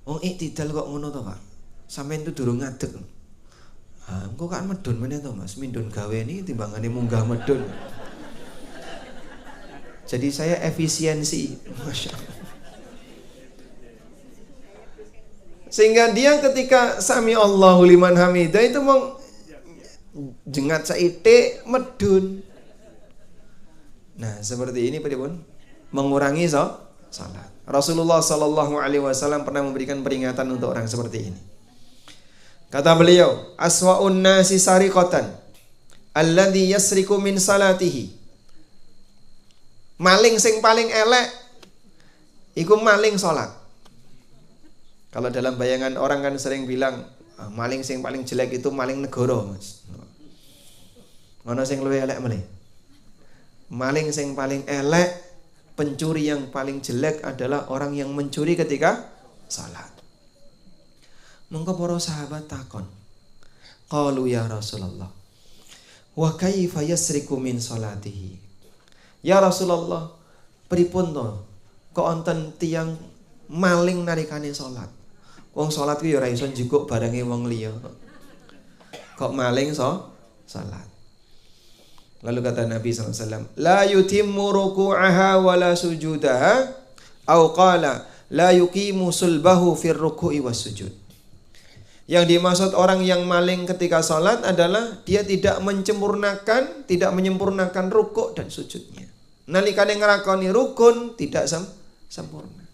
wong iktidal kok ngono to, Pak? Sampeyan itu durung ngadeg. Ah, engko kan medun meneh to, Mas. Mindun gawe niki timbangane munggah medun. Jadi saya efisiensi, Masya Allah. Sehingga dia ketika Sami Allahu liman hamidah itu mau jengat saithik medun. Nah, seperti ini pripun? Mengurangi salat. Rasulullah sallallahu alaihi wasallam pernah memberikan peringatan untuk orang seperti ini. Kata beliau, aswa'un nasi sariqatan alladhi yasriku min salatihi. Maling sing paling elek iku maling salat. Kalau dalam bayangan orang kan sering bilang maling sing paling jelek itu maling negara, Mas. Ono sing luwih elek meneh. Maling sing paling elek, pencuri yang paling jelek adalah orang yang mencuri ketika salat. Monggo para sahabat takon. Qalu ya Rasulullah, wa kaifa yasriku min salatihi? Ya Rasulullah, pripun to kok wonten tiyang maling nalikane salat? Wong salat ku ya ora iso njukuk barange wong liya. Kok maling salat. Lalu kata Nabi SAW, la yutimmu ruku'aha wa la sujudaha, au qala la yuqimu sulbahu fir ruku'i was sujud. Yang dimaksud orang yang maling ketika salat adalah dia tidak menyempurnakan rukuk dan sujudnya. Nalikane nglakoni rukun tidak sempurna.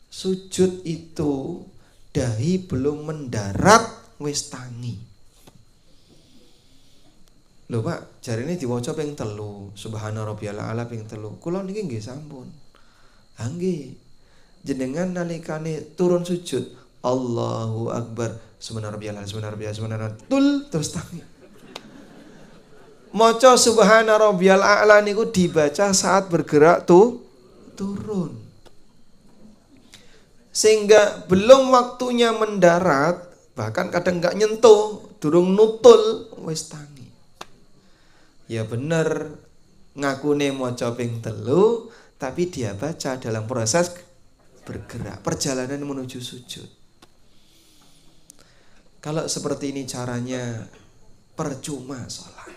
Sujud itu dahi belum mendarat wis tangi. Lho Pak, jarine diwaca ping 3, Subhana rabbiyal a'la ping 3. Kula niki nggih sampun. Ha nggih. Jenengan nalikane turun sujud, Allahu Akbar, Subhana rabbiyal a'la, Subhana rabbiyal a'la, terus tangi. Maca Subhana rabbiyal a'la niku dibaca saat bergerak turun. Sehingga belum waktunya mendarat, bahkan kadang nggak nyentuh, durung nutul, wis tangi. Ya bener, ngakune maca ping 3, tapi dia baca dalam proses bergerak, perjalanan menuju sujud. Kalau seperti ini caranya, percuma sholat.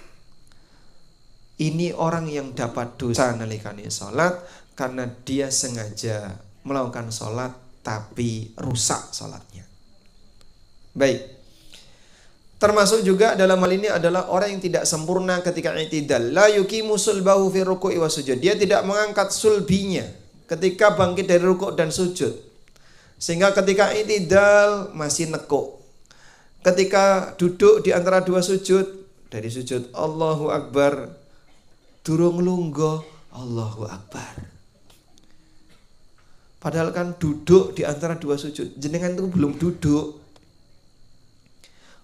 Ini orang yang dapat dosa nalikane sholat karena dia sengaja melakukan sholat tapi rusak sholatnya. Baik. Termasuk juga dalam hal ini adalah orang yang tidak sempurna ketika i'tidal. La yuqimu sulbahu fi ruku'i wa sujud. Dia tidak mengangkat sulbinya ketika bangkit dari rukuk dan sujud. Sehingga ketika i'tidal masih nekuk. Ketika duduk di antara dua sujud, dari sujud Allahu Akbar, durung lungguh Allahu Akbar. Padahal kan duduk di antara dua sujud, jenengan itu belum duduk.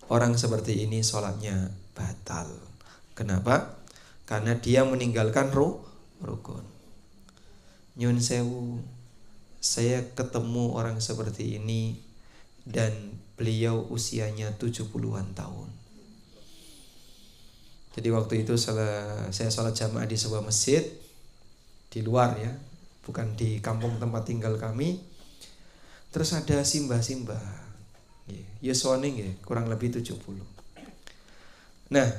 Orang seperti ini sholatnya batal. Kenapa? Karena dia meninggalkan rukun. Nyun sewu, saya ketemu orang seperti ini dan beliau usianya 70-an tahun. Jadi waktu itu saya sholat jamaah di sebuah masjid di luar ya, bukan di kampung tempat tinggal kami. Terus ada simbah-simbah, yuswane nggih kurang lebih 70. Nah,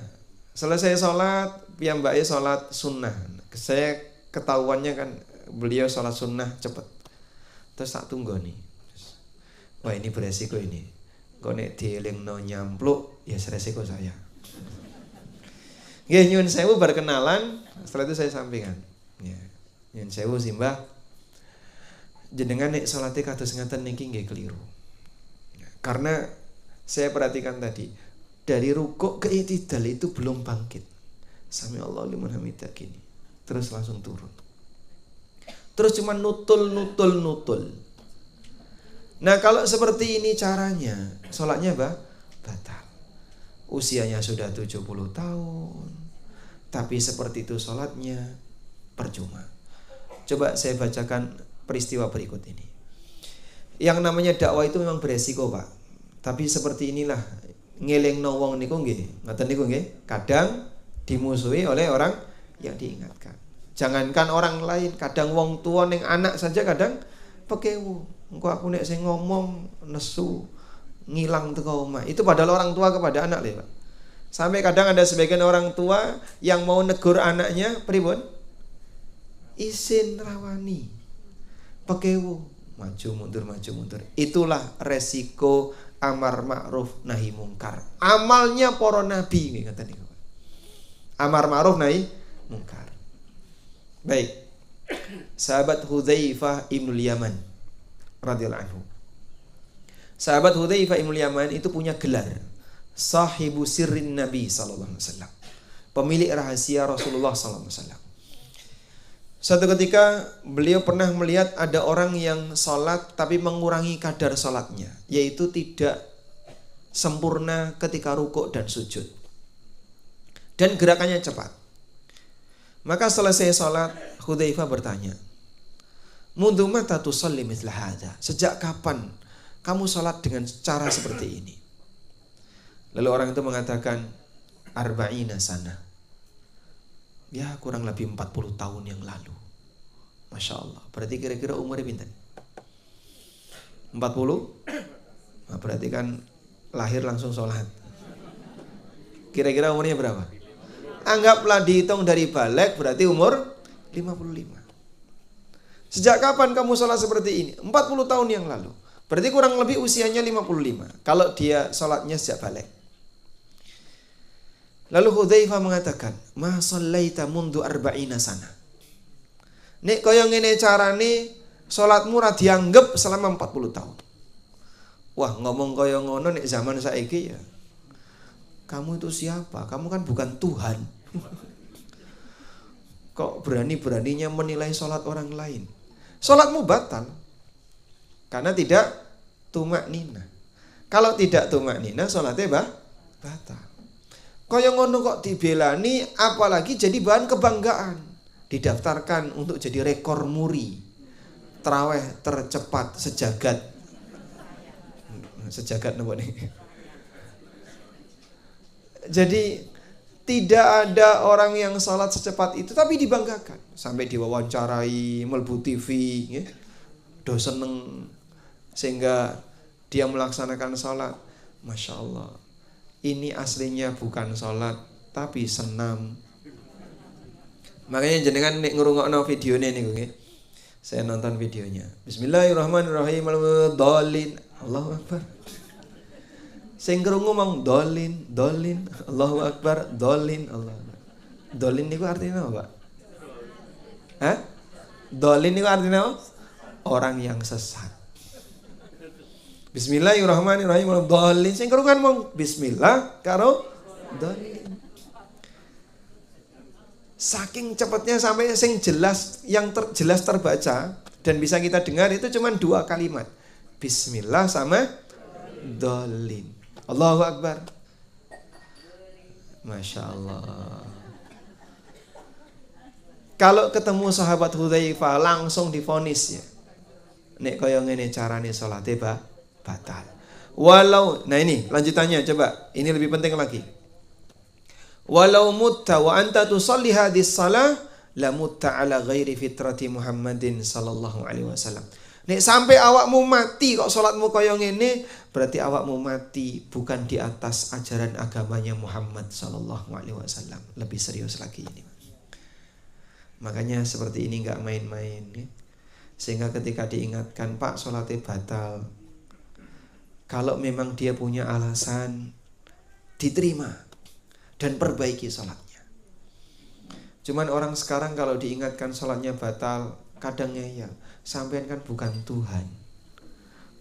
selesai sholat, piyambake sholat sunnah. Saya ketahuannya kan beliau sholat sunnah cepet. Terus tak tunggu nih. Wah ini beresiko ini. Kok nek dielingno nyampluk ya resiko saya. Nggih nyuwun sewu berkenalan, setelah itu saya sampaikan. Ya, nyuwun sewu simbah. Jenengan nek salate kados ngaten niki nggih keliru. Ya, karena saya perhatikan tadi dari rukuk ke i'tidal itu belum bangkit. Sami Allahu liman hamidah gini. Terus langsung turun. Terus cuma nutul. Nah kalau seperti ini caranya, sholatnya batal. Usianya sudah 70 tahun, tapi seperti itu sholatnya percuma. Coba saya bacakan peristiwa berikut ini. Yang namanya dakwah itu memang beresiko Pak. Tapi seperti inilah, ngelingno wong niku nggih, ngoten niku nggih, kadang dimusuhi oleh orang yang diingatkan. Jangankan orang lain, kadang wong tua ning anak saja kadang pekewu. Engko aku nek sing ngomong nesu ngilang teko omah. Itu padahal orang tua kepada anak lho, Pak. Sampai kadang ada sebagian orang tua yang mau negur anaknya, pripun? Isin rawani. Pekewu, maju mundur. Itulah resiko amar ma'ruf nahi mungkar. Amalnya para nabi nggih ngoten niku. Amar ma'ruf nahi mungkar. Baik. Sahabat Hudzaifah Ibnul Yaman radhiyallahu anhu. Sahabat Hudzaifah Ibnul Yaman itu punya gelar sahibu sirrin Nabi sallallahu alaihi wasallam. Pemilik rahasia Rasulullah sallallahu alaihi wasallam. Suatu ketika beliau pernah melihat ada orang yang salat tapi mengurangi kadar salatnya, yaitu tidak sempurna ketika rukuk dan sujud. Dan gerakannya cepat. Maka selesai salat, Hudzaifah bertanya, "Mundu mata tusalli mithla hadza?" Sejak kapan kamu salat dengan cara seperti ini? Lalu orang itu mengatakan, "Arba'ina sana." Ya, kurang lebih 40 tahun yang lalu. Masya Allah. Berarti kira-kira umurnya pinten? 40? Nah, berarti kan lahir langsung sholat. Kira-kira umurnya berapa? Anggaplah dihitung dari balik, berarti umur 55. Sejak kapan kamu sholat seperti ini? 40 tahun yang lalu. Berarti kurang lebih usianya 55. Kalau dia sholatnya sejak balik. Lalu Hudzaifah mengatakan, "Ma shallaita mundu arba'ina sana." Nek kaya ngene carane salatmu ra dianggep selama 40 tahun. Wah, ngomong kaya ngono nek zaman saiki ya. Kamu itu siapa? Kamu kan bukan Tuhan. Kok berani-beraninya menilai salat orang lain? Salatmu batal. Karena tidak tumak nina. Kalau tidak tumak nina, salatnya batal. Kaya ngono kok dibelani, apalagi jadi bahan kebanggaan. Didaftarkan untuk jadi rekor muri terawih tercepat sejagat. Sejagat nopo nih. Jadi tidak ada orang yang salat secepat itu tapi dibanggakan. Sampai diwawancarai, melbu TV, ya. Do seneng sehingga dia melaksanakan salat. Masya Allah. Ini aslinya bukan salat tapi senam. Makanya jenengan nek ngrungokno videone niku nggih. Saya nonton videonya. Bismillahirrahmanirrahim. Dolin. Allahu Akbar. Sing krungu mong dolin. Allahu Akbar, dolin, Allah. Dolin niku artinya apa, Pak? Hah? Dolin niku artinya apa? Orang yang sesat. Bismillahirrahmanirrahim. Dolin. Sing krungu kan mong bismillah karo dolin. Saking cepatnya sampai sing jelas yang jelas terbaca dan bisa kita dengar itu cuma 2 kalimat. Bismillah sama dolin. Allahu Akbar. Masya Allah. Kalau ketemu sahabat Hudzaifah langsung divonis ya. Nek kaya ngene carane salate batal. Walau, nah ini lanjutannya coba. Ini lebih penting lagi. Walau mutta wa anta tusalli hadis salah la mutta ala ghairi fitrati Muhammadin sallallahu alaihi wasallam. Nek sampai awakmu mati kok salatmu kaya ngene, berarti awakmu mati bukan di atas ajaran agamanya Muhammad sallallahu alaihi wasallam. Lebih serius lagi ini. Makanya seperti ini enggak main-main ya. Sehingga ketika diingatkan, Pak salatnya batal. Kalau memang dia punya alasan, diterima dan perbaiki salatnya. Cuman orang sekarang kalau diingatkan salatnya batal, kadang ngeyel. Sampean kan bukan Tuhan.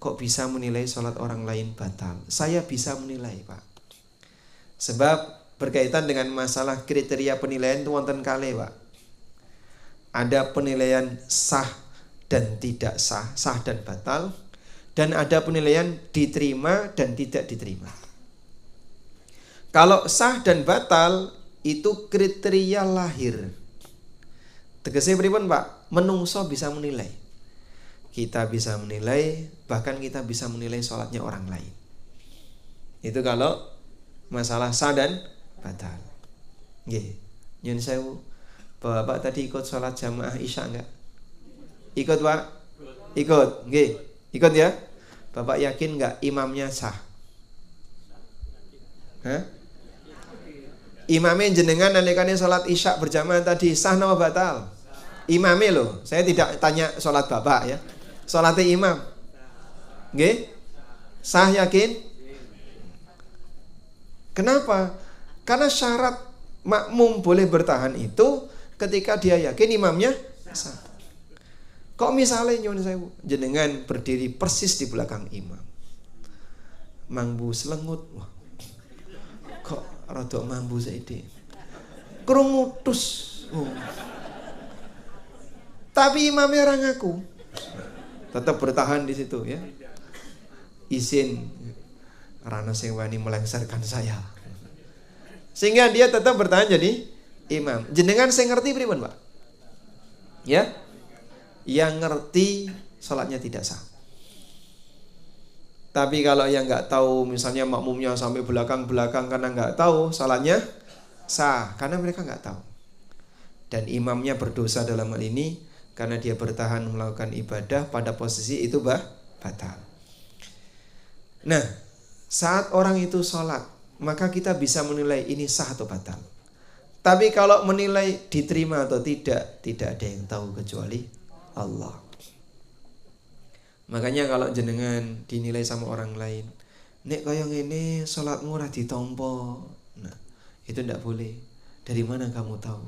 Kok bisa menilai salat orang lain batal? Saya bisa menilai, Pak. Sebab berkaitan dengan masalah kriteria penilaian itu wonten kalih, Pak. Ada penilaian sah dan tidak sah, sah dan batal, dan ada penilaian diterima dan tidak diterima. Kalau sah dan batal itu kriteria lahir. Tegese pripun, Pak? Menungso bisa menilai. Kita bisa menilai, bahkan kita bisa menilai sholatnya orang lain. Itu kalau masalah sah dan batal. Nggih. Nyun sewu. Bapak tadi ikut sholat jamaah Isya enggak? Ikut, Pak? Ikut. Nggih. Ikut ya? Bapak yakin enggak imamnya sah? Hah? Imamnya jenengan nalikane sholat Isya berjamaah tadi sah napa batal? Imamnya loh. Saya tidak tanya sholat Bapak ya. Sholatnya imam. Nggih? Sah yakin? Kenapa? Karena syarat makmum boleh bertahan itu ketika dia yakin imamnya sah. Kok misalnya nyuwun sewu jenengan berdiri persis di belakang imam. Mangbu selengut. Wah. Kok rada mambu saiki. Krungutus. Oh. Tapi imamnya orang ngaku. Tetap bertahan di situ ya. Izin rana sing wani melengsarkan saya. Sehingga dia tetap bertahan jadi imam. Jenengan sing ngerti pripun, Pak? Ya? Yang ngerti salatnya tidak sah. Tapi kalau yang enggak tahu misalnya makmumnya sampai belakang-belakang karena enggak tahu, salatnya sah karena mereka enggak tahu. Dan imamnya berdosa dalam hal ini karena dia bertahan melakukan ibadah pada posisi itu batal. Nah, saat orang itu sholat, maka kita bisa menilai ini sah atau batal. Tapi kalau menilai diterima atau tidak ada yang tahu kecuali Allah. Makanya kalau jenengan dinilai sama orang lain, nek kaya ngene sholatmu ora ditampa. Nah, itu ndak boleh. Dari mana kamu tahu?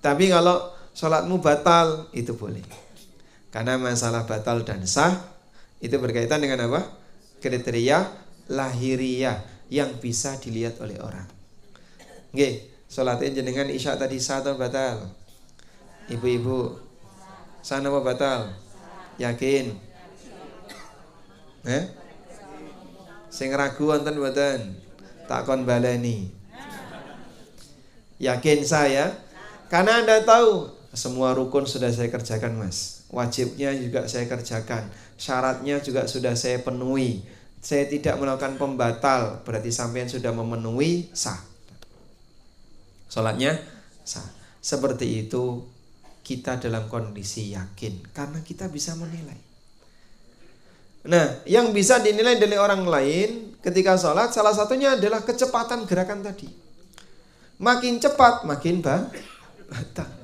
Tapi kalau sholatmu batal, itu boleh. Karena masalah batal dan sah itu berkaitan dengan apa? Kriteria lahiriah yang bisa dilihat oleh orang. Nggih, sholatnya jenengan Isya tadi sah atau batal? Ibu-ibu, sah apa batal? Yakin? Sing ragu wonten mboten? Takon baleni. Yakin saya? Karena Anda tahu Semua rukun sudah saya kerjakan mas, wajibnya juga saya kerjakan, syaratnya juga sudah saya penuhi, saya tidak melakukan pembatal, berarti sampean sudah memenuhi, sah. Sholatnya sah. Seperti itu kita dalam kondisi yakin, karena kita bisa menilai. Nah, yang bisa dinilai dari orang lain ketika sholat, salah satunya adalah kecepatan gerakan tadi. Makin cepat, makin batal.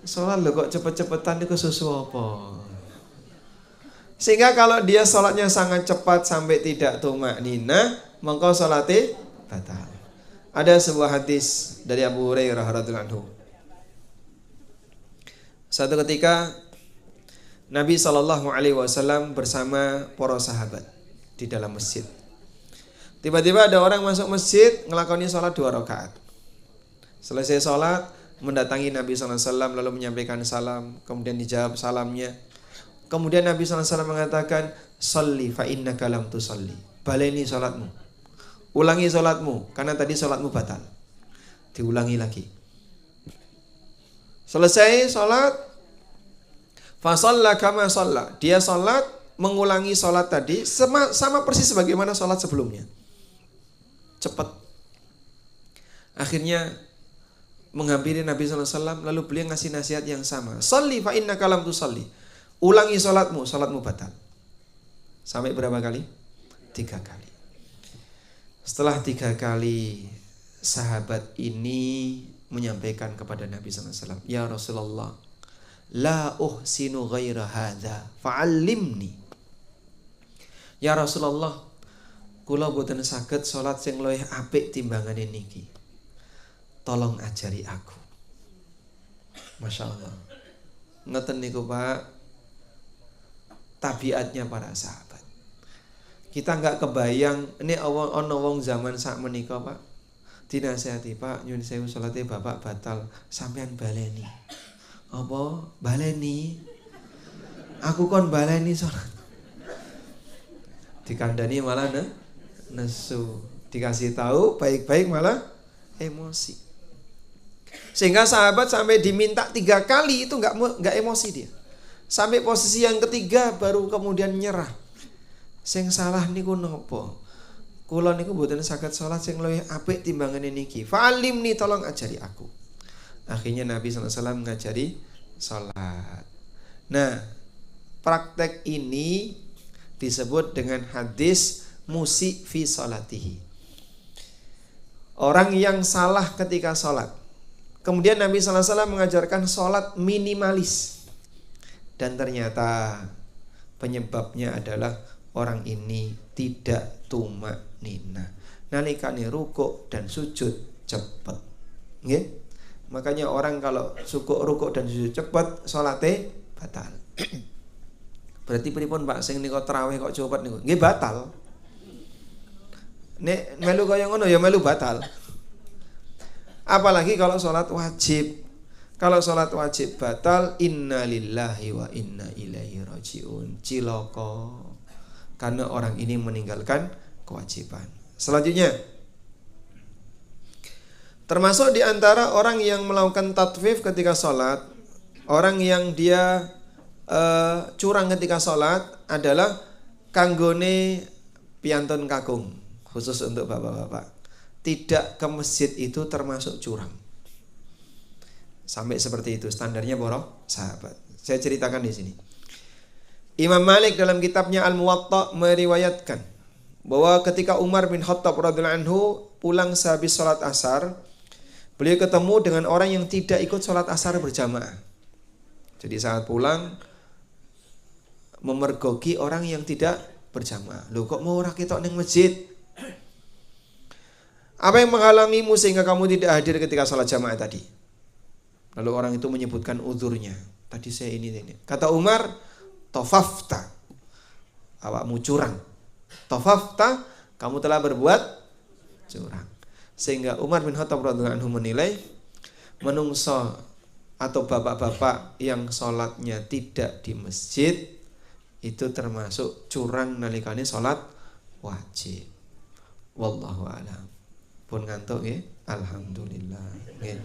Sholat lo kok cepet-cepetan itu susu apa? Sehingga kalau dia sholatnya sangat cepat sampai tidak tumak nina, maka sholatnya batal. Ada sebuah hadis dari Abu Hurairah radhiyallahu anhu. Satu ketika Nabi SAW bersama para sahabat di dalam masjid. Tiba-tiba ada orang masuk masjid ngelakoni sholat 2 rakaat. Selesai sholat, mendatangi Nabi SAW lalu menyampaikan salam, kemudian dijawab salamnya. Kemudian Nabi SAW mengatakan, "Sholli fa innaka lam tusolli." Baleni sholatmu, ulangi sholatmu, karena tadi sholatmu batal. Diulangi lagi. Selesai sholat, fa shalla kama shalla. Dia sholat mengulangi sholat tadi sama persis sebagaimana sholat sebelumnya. Cepat. Akhirnya menghampiri Nabi SAW, lalu beliau ngasih nasihat yang sama. Sholli fa innaka lam tusolli. Ulangi sholatmu, sholatmu batal. Sampai berapa kali? 3 kali. Setelah 3 kali, sahabat ini menyampaikan kepada Nabi SAW, "Ya Rasulullah, la uhsinu ghaira hadha, fa'allimni." Ya Rasulullah, kula boten saged sholat sing luwih apik timbangane niki. Tolong ajari aku. Masya Allah. Ngeten niku Pak, tabiatnya para sahabat. Kita nggak kebayang ini ono wong zaman sak menika Pak. Dinasihati, "Pak, nyuwun sewu salate Bapak batal, sampean baleni." "Apa? Baleni? Aku kon baleni salat." Dikandani malah nesu. Dikasih tahu baik-baik malah emosi. Sehingga sahabat sampai diminta 3 kali itu nggak emosi dia. Sampai posisi yang ketiga baru kemudian nyerah. Sing salah niku nopo? Kula niku mboten saged salat sing luwih apik timbangane niki. Fa'alimni, tolong ajari aku. Akhirnya Nabi SAW ngajari salat. Nah, praktek ini disebut dengan hadis musi fi salatihi. Orang yang salah ketika salat. Kemudian Nabi SAW mengajarkan sholat minimalis. Dan ternyata penyebabnya adalah orang ini tidak tumak nina. Nalikane rukuk dan sujud cepet. Nggih? Makanya orang kalau rukuk dan sujud cepet, sholatnya batal. Berarti pripun Pak sing nika tarawih kok cepet niku? Nggih batal. Nek melu kaya ngono ya melu batal. Apalagi kalau sholat wajib. Kalau sholat wajib batal, inna lillahi wa inna ilaihi rajiun. Ciloko. Karena orang ini meninggalkan kewajiban. Selanjutnya, termasuk di antara orang yang melakukan tatfif ketika sholat, orang yang dia curang ketika sholat adalah kanggone piantun kakung. Khusus untuk bapak-bapak. Tidak ke masjid itu termasuk curang. Sampai seperti itu standarnya para sahabat. Saya ceritakan di sini. Imam Malik dalam kitabnya Al-Muwatta meriwayatkan bahwa ketika Umar bin Khattab radhiyallahu anhu pulang sehabis sholat asar, beliau ketemu dengan orang yang tidak ikut sholat asar berjamaah. Jadi saat pulang memergoki orang yang tidak berjamaah. Loh kok mau ora ketok ning masjid? Apa yang menghalangimu sehingga kamu tidak hadir ketika sholat jamaah tadi? Lalu orang itu menyebutkan uzurnya. Tadi saya ini. Kata Umar, tofafta. Awakmu curang. Tofafta, kamu telah berbuat curang. Sehingga Umar bin Khattab radhiyallahu anhu menilai menungso atau bapak-bapak yang sholatnya tidak di masjid itu termasuk curang nalikane sholat wajib. Wallahu a'lam. pun ngantuk nggih. Alhamdulillah nggih.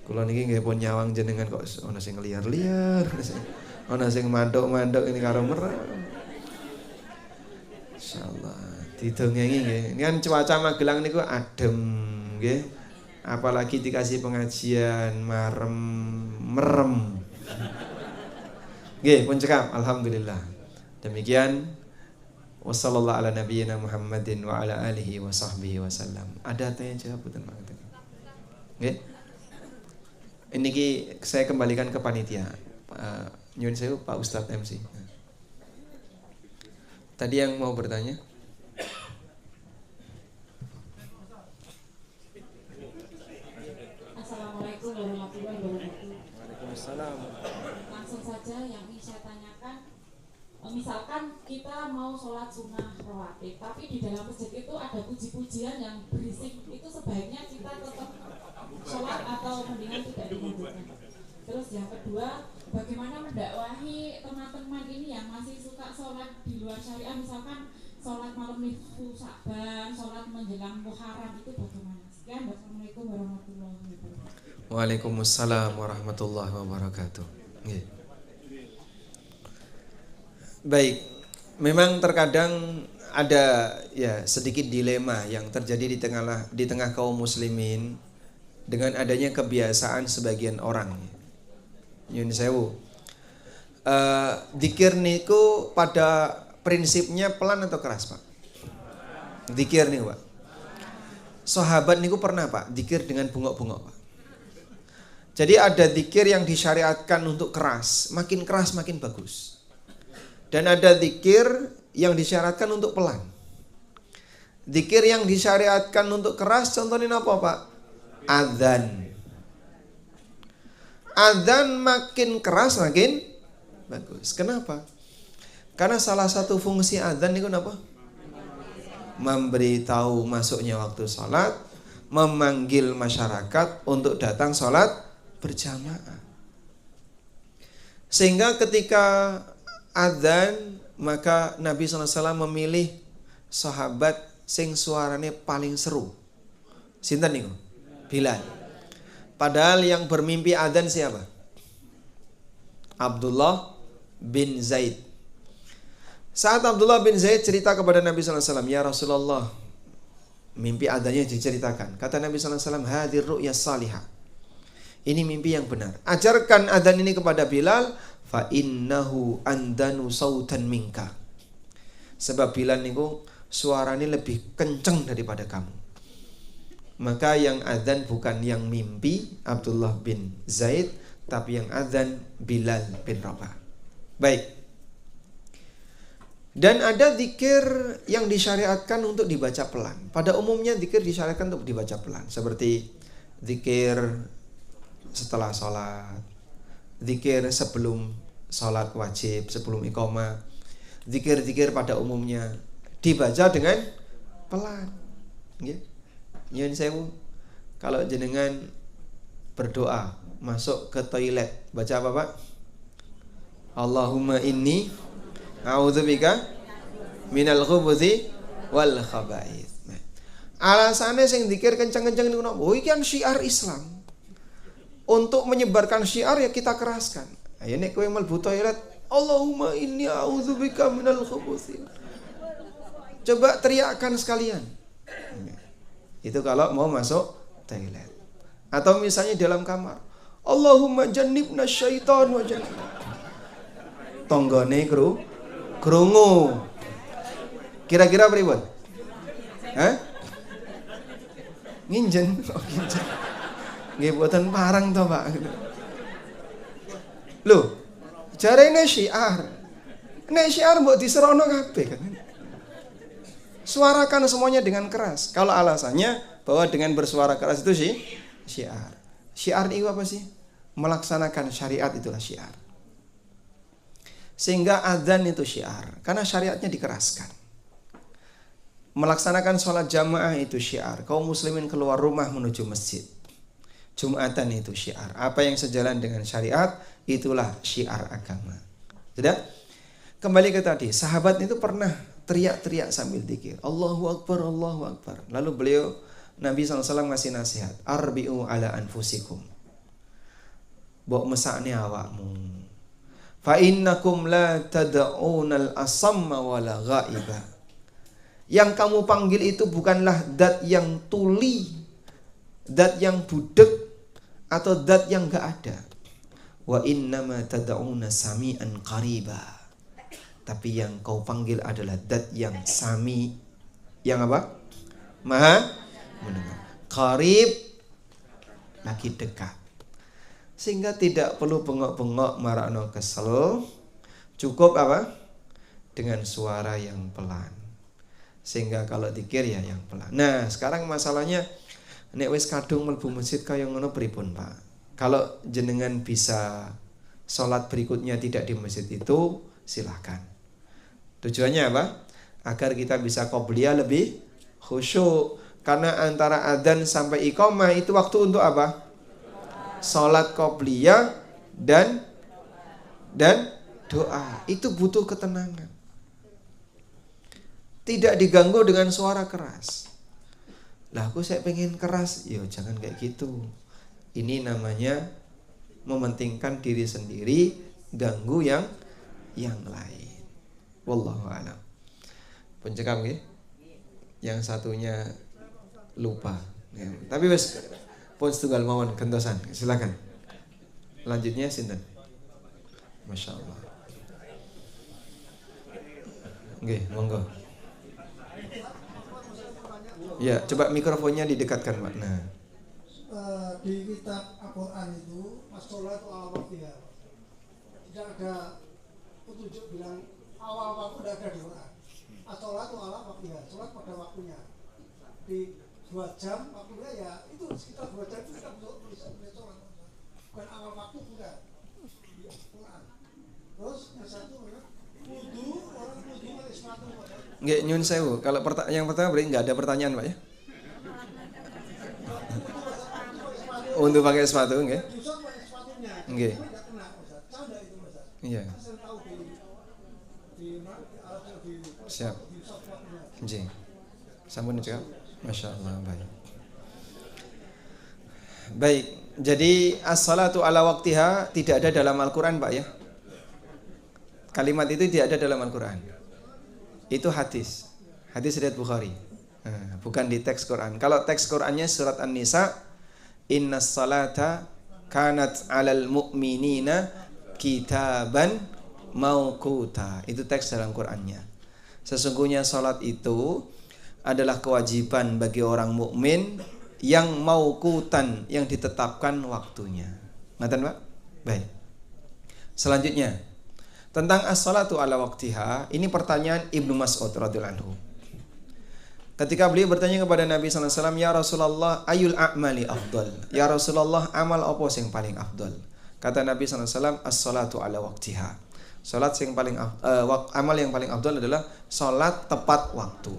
Kula niki nggih pun nyawang jenengan kok ana sing liar-liar, ana sing manduk-manduk ini karo merem. Insyaallah didongengi nggih. Ini kan cuaca Magelang niku adem nggih. Apalagi dikasih pengajian merem. Nggih, pun cekap alhamdulillah. Demikian wassallallahu ala nabiyyina Muhammadin wa ala alihi wa sahbihi wasallam. Ada tanya jawab boten mangke. Nggih. Ini saya kembalikan ke panitia. Nyuwun sewu Pak Ustadz MC. Tadi yang mau bertanya? Assalamualaikum warahmatullahi wabarakatuh. Waalaikumsalam. Langsung saja yang ingin saya tanyakan, misalkan kita mau sholat sunnah rawatib, tapi di dalam masjid itu ada puji-pujian yang berisik, itu sebaiknya kita tetap sholat atau mendingan tidak dilanjutkan? Terus yang kedua, bagaimana mendakwahi teman-teman ini yang masih suka sholat di luar syariah, misalkan sholat malam nisfu Sya'ban, sholat menjelang Muharram, itu bagaimana? Sekian, wassalamualaikum warahmatullahi wabarakatuh. Waalaikumsalam warahmatullahi wabarakatuh. Baik, memang terkadang ada ya sedikit dilema yang terjadi di tengah kaum muslimin dengan adanya kebiasaan sebagian orang. Nyun sewu. Dzikir niku pada prinsipnya pelan atau keras, Pak? Dzikir niku, Pak. Sahabat niku pernah, Pak, dzikir dengan bungok-bungok, Pak. Jadi ada dzikir yang disyariatkan untuk keras makin bagus. Dan ada dzikir yang disyaratkan untuk pelan. Dzikir yang disyariatkan untuk keras contohnya apa, Pak? Adzan. Adzan makin keras makin bagus. Kenapa? Karena salah satu fungsi adzan itu apa? Memberitahu masuknya waktu sholat, memanggil masyarakat untuk datang sholat berjamaah. Sehingga ketika adzan, maka Nabi SAW memilih sahabat sing suaranya paling seru. Sinten niku? Bilal. Padahal yang bermimpi adzan siapa? Abdullah bin Zaid. Saat Abdullah bin Zaid cerita kepada Nabi SAW, ya Rasulullah, mimpi adzannya diceritakan. Kata Nabi SAW, hadir ru'ya salihah. Ini mimpi yang benar. Ajarkan adzan ini kepada Bilal, fa innahu andanu sautan minka. Sebab Bilal niku suaranya lebih kenceng daripada kamu. Maka yang adzan bukan yang mimpi Abdullah bin Zaid, tapi yang adzan Bilal bin Rabah. Baik. Dan ada zikir yang disyariatkan untuk dibaca pelan. Pada umumnya zikir disyariatkan untuk dibaca pelan, seperti zikir setelah sholat, zikir sebelum sholat wajib, sebelum iqamah. Zikir-zikir pada umumnya dibaca dengan pelan. Nyun sewu, kalau jenengan berdoa masuk ke toilet, baca apa, Pak? Allahumma inni a'udzubika minal khubuthi wal khaba'ith. Alasannya sing zikir kenceng-kenceng niku napa? Oh, iki kan syiar Islam. Untuk menyebarkan syiar ya kita keraskan. Ayo nek kowe mlebu toilet, Allahumma inni a'udzubika minal khubuthi. Coba teriakkan sekalian. Itu kalau mau masuk toilet. Atau misalnya dalam kamar, Allahumma jannibna syaitan wa jannib. Tonggone krungu. Kira-kira pripun? Hah? Nginjen. Oh, nginjen. Nggih boten parang to, Pak. Lho, jarene syiar. Nek syiar mbok diserono kabeh kan. Suarakan semuanya dengan keras. Kalau alasannya bahwa dengan bersuara keras itu syiar. Syiar itu apa sih? Melaksanakan syariat, itulah syiar. Sehingga adzan itu syiar, karena syariatnya dikeraskan. Melaksanakan sholat jamaah itu syiar. Kaum muslimin keluar rumah menuju masjid, Jumatan itu syiar. Apa yang sejalan dengan syariat, itulah syiar agama. Sudah? Kembali ke tadi, sahabat itu pernah teriak-teriak sambil zikir. Allahu Akbar, Allahu Akbar. Lalu beliau Nabi SAW ngasih nasihat, arbi'u ala anfusikum. Mbok mesakne awakmu. Fa innakum la tad'unal asamma wala ghaiba. Yang kamu panggil itu bukanlah zat yang tuli, zat yang budek, atau zat yang enggak ada. Wa innama tad'una sami'an qariba. Tapi yang kau panggil adalah zat yang sami, yang apa? Maha mendengar. Qarib, lagi dekat. Sehingga tidak perlu bengok-bengok marakno kesel. Cukup apa? Dengan suara yang pelan. Sehingga kalau zikir ya yang pelan. Nah, sekarang masalahnya nek wis kadung mlebu masjid kaya ngono pripun, Pak? Kalau jenengan bisa sholat berikutnya tidak di masjid itu, silahkan. Tujuannya apa? Agar kita bisa qobliyah lebih khusyuk. Karena antara adzan sampai iqamah itu waktu untuk apa? Sholat qobliyah dan doa. Itu butuh ketenangan. Tidak diganggu dengan suara keras. Lah aku saya pengen keras. Yo jangan kayak gitu. Ini namanya mementingkan diri sendiri, ganggu yang lain. Wallahu a'lam. Pencekam nggih. Yang satunya lupa. Ya. Tapi wes pun setunggal mawon gentosan. Silakan. Lanjutnya sinten? Masya Allah. Nggih, monggo. Ya, coba mikrofonnya didekatkan, Pak. Nah. Di kitab Al-Quran itu as-sholatu ala waqtiha. Tidak ada petunjuk bilang awal waktu, tidak ada di Quran. As-sholatu ala waqtiha, sholat pada waktunya. Di 2 jam waktunya ya itu sekitar 2 jam itu kita tulisan sholat. Bukan awal waktu, bukan. Di Quran. Terus yang satu wudu, orang wudu pakai sepatu. Nggih, nyun sewu. Kalau yang pertama berarti nggak ada pertanyaan, Pak ya? Untuk pakai sepatu, nggih? Nggih. Iya. Siap. Nggih. Sampun jawab. Masya Allah, baik. Baik, jadi as-salatu ala waqtiha tidak ada dalam Al-Quran, Pak ya? Kalimat itu tidak ada dalam Al-Quran. Itu hadis riwayat Bukhari. Bukan di teks Quran. Kalau teks Qurannya surat An-Nisa, innas salata kanat 'alal mu'minina kitaban mauquta. Itu teks dalam Qurannya. Sesungguhnya salat itu adalah kewajiban bagi orang mukmin yang mauqutan, yang ditetapkan waktunya. Ngaten, Pak? Baik. Selanjutnya tentang as-salatu ala waqtiha, ini pertanyaan Ibnu Mas'ud radhiyallahu anhu. Ketika beliau bertanya kepada Nabi sallallahu alaihi wasallam, "Ya Rasulullah, ayul a'mali afdal?" Ya Rasulullah, amal apa sing paling afdal? Kata Nabi sallallahu alaihi wasallam, as-salatu ala waqtiha. Salat yang paling amal yang paling afdal adalah salat tepat waktu.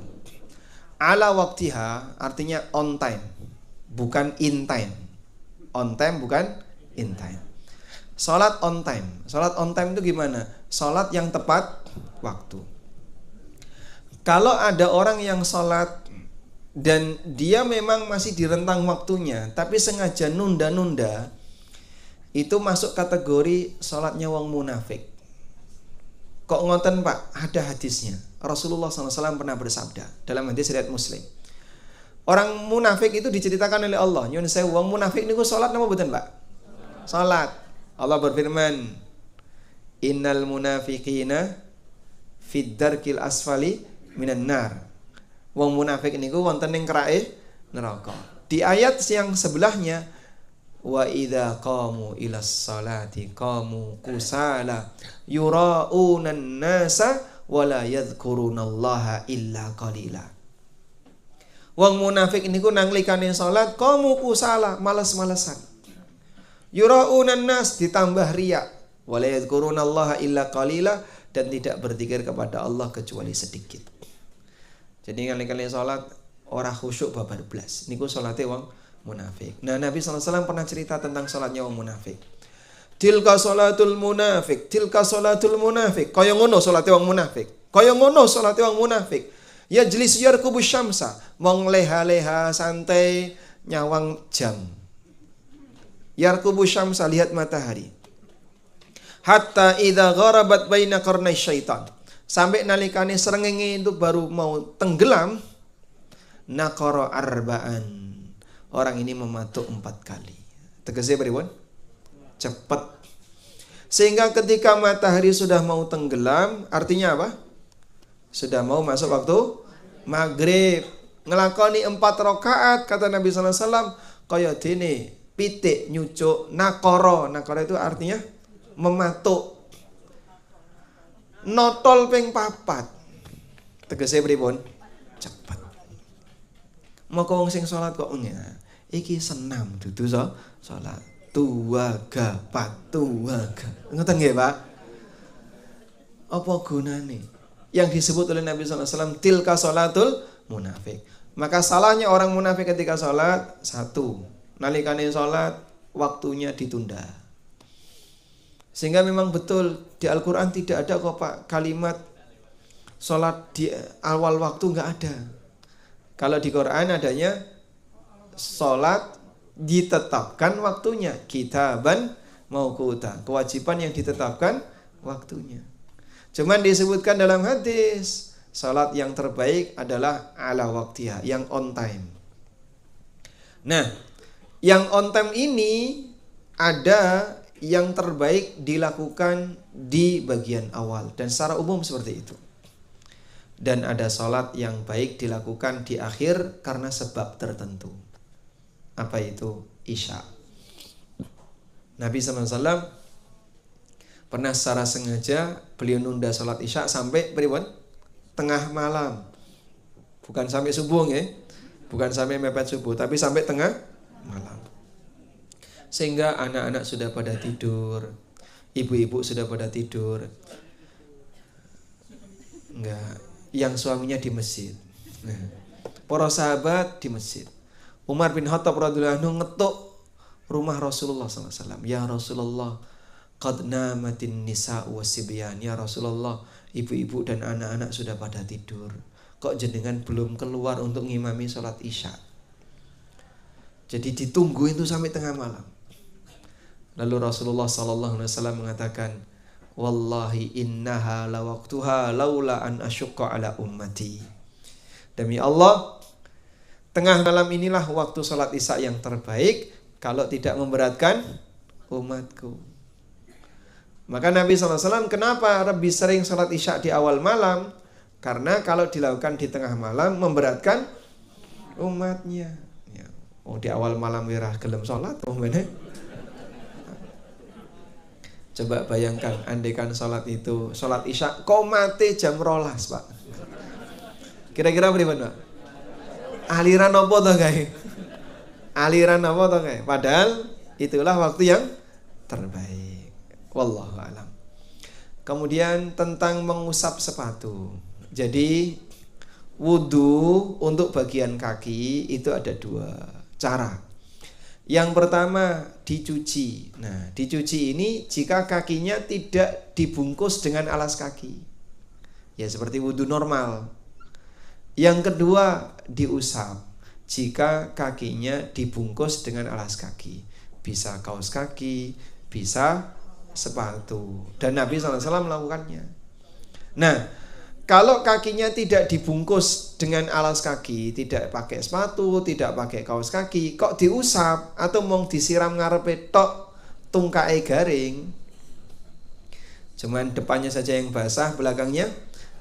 Ala waqtiha artinya on time, bukan in time. On time bukan in time. Salat on time. Salat on time itu gimana? Salat yang tepat waktu. Kalau ada orang yang salat dan dia memang masih di rentang waktunya, tapi sengaja nunda-nunda, itu masuk kategori salatnya wong munafik. Kok ngoten, Pak? Ada hadisnya. Rasulullah SAW pernah bersabda dalam hadis riwayat Muslim. Orang munafik itu diceritakan oleh Allah. Nyun sewu, wong munafik niku salat napa mboten, Pak? Salat. Allah berfirman, innal munafiqina fid darkil asfali minan nar. Wong munafik niku wonten ing kerake neraka. Di ayat yang sebelahnya, wa idza qamu ilas salati qamu kusala yuraunan nasa wala yadhkurunallaha illa qalila. Wong munafik niku nang likane salat qamu kusala, males-malesan. Yuraunan nas, ditambah riya, wala yadhkurunallaha illa qalila, dan tidak berzikir kepada Allah kecuali sedikit. Jadi kali-kali salat ora khusyuk babar blas. Niku salate wong munafik. Nah, Nabi SAW pernah cerita tentang salatnya wong munafik. Tilka salatul munafik, tilka salatul munafik. Kaya ngono salate wong munafik. Kaya ngono salate wong munafik. Ya jelis yarkubu syamsa, wong leha-leha santai nyawang jam. Yarkubu syamsa, lihat matahari. Hatta idza gharabat baina qarnai syaitan. Sampai nalikane srengenge itu baru mau tenggelam, naqara arba'an. Orang ini mematuk 4 kali. Tegese pripun? Cepat. Sehingga ketika matahari sudah mau tenggelam, artinya apa? Sudah mau masuk waktu maghrib. Ngelakoni 4 rakaat, kata Nabi sallallahu alaihi wasallam, kaya dene pitik nyucuk nakara. Nakara itu artinya mematuk. Notol ping 4. Tegese pripun? Cepet. Moko wong sing salat kok iki senam dudu salat. Tuwaga patuwaga. Ngoten nggih, Pak? Apa gunane? Yang disebut oleh Nabi sallallahu alaihi wasallam tilka salatul munafik. Maka salahnya orang munafik ketika salat, 1, nalikane salat waktunya ditunda. Sehingga memang betul di Al-Qur'an tidak ada kok Pak kalimat salat di awal waktu, enggak ada. Kalau di Quran adanya salat ditetapkan waktunya, kitaban mauquta, kewajiban yang ditetapkan waktunya. Cuman disebutkan dalam hadis, salat yang terbaik adalah ala waktiha, yang on time. Nah, yang on time ini ada yang terbaik dilakukan di bagian awal dan secara umum seperti itu. Dan ada salat yang baik dilakukan di akhir karena sebab tertentu. Apa itu? Isya. Nabi SAW pernah secara sengaja beliau nunda salat isya sampai pripun? Tengah malam. Bukan sampai subuh ya. Bukan sampai mepet subuh, tapi sampai tengah malam. Sehingga anak-anak sudah pada tidur, ibu-ibu sudah pada tidur. Enggak, yang suaminya di masjid. Para sahabat di masjid. Umar bin Khattab radhiyallahu anhu ngetuk rumah Rasulullah SAW. Ya Rasulullah, qad namatin nisa'u wasibyan. Ya Rasulullah, ibu-ibu dan anak-anak sudah pada tidur. Kok jenengan belum keluar untuk ngimami sholat isya? Jadi ditunggu itu sampai tengah malam. Lalu Rasulullah SAW mengatakan, wallahi innaha lawaqtuha laula an asyukka ala ummati. Demi Allah, tengah malam inilah waktu sholat isya yang terbaik kalau tidak memberatkan umatku. Maka Nabi SAW kenapa lebih sering sholat isya di awal malam? Karena kalau dilakukan di tengah malam memberatkan umatnya. Oh, di awal malam wirah gelem sholat. Oh, mana? Coba bayangkan, andaikan sholat itu, sholat isya kok mati jam 12, Pak. Kira-kira bagaimana, Pak? Aliran apa toh guys? Aliran apa toh guys? Padahal itulah waktu yang terbaik. Wallahu a'lam. Kemudian tentang mengusap sepatu. Jadi wudu untuk bagian kaki itu ada 2 cara. Yang pertama dicuci. Nah, dicuci ini jika kakinya tidak dibungkus dengan alas kaki. Ya seperti wudu normal. Yang kedua diusap jika kakinya dibungkus dengan alas kaki. Bisa kaos kaki, bisa sepatu. Dan Nabi SAW melakukannya. Nah, kalau kakinya tidak dibungkus dengan alas kaki, tidak pakai sepatu, tidak pakai kaos kaki, kok diusap atau mau disiram ngarepe tok tungkae garing. Cuman depannya saja yang basah, belakangnya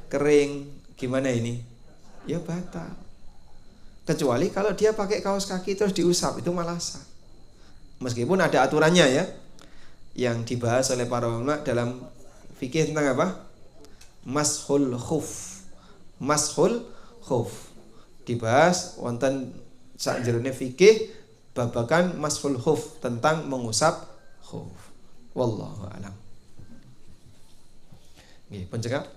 kering. Gimana ini? Ya batal. Kecuali kalau dia pakai kaos kaki terus diusap, itu malah sah. Meskipun ada aturannya ya, yang dibahas oleh para ulama dalam fikih tentang apa? Mashul khuf. Mashul khuf dibahas wonten sakjerone fikih babakan mashul khuf, tentang mengusap khuf. Wallahu a'lam. Nggih, pun cekap.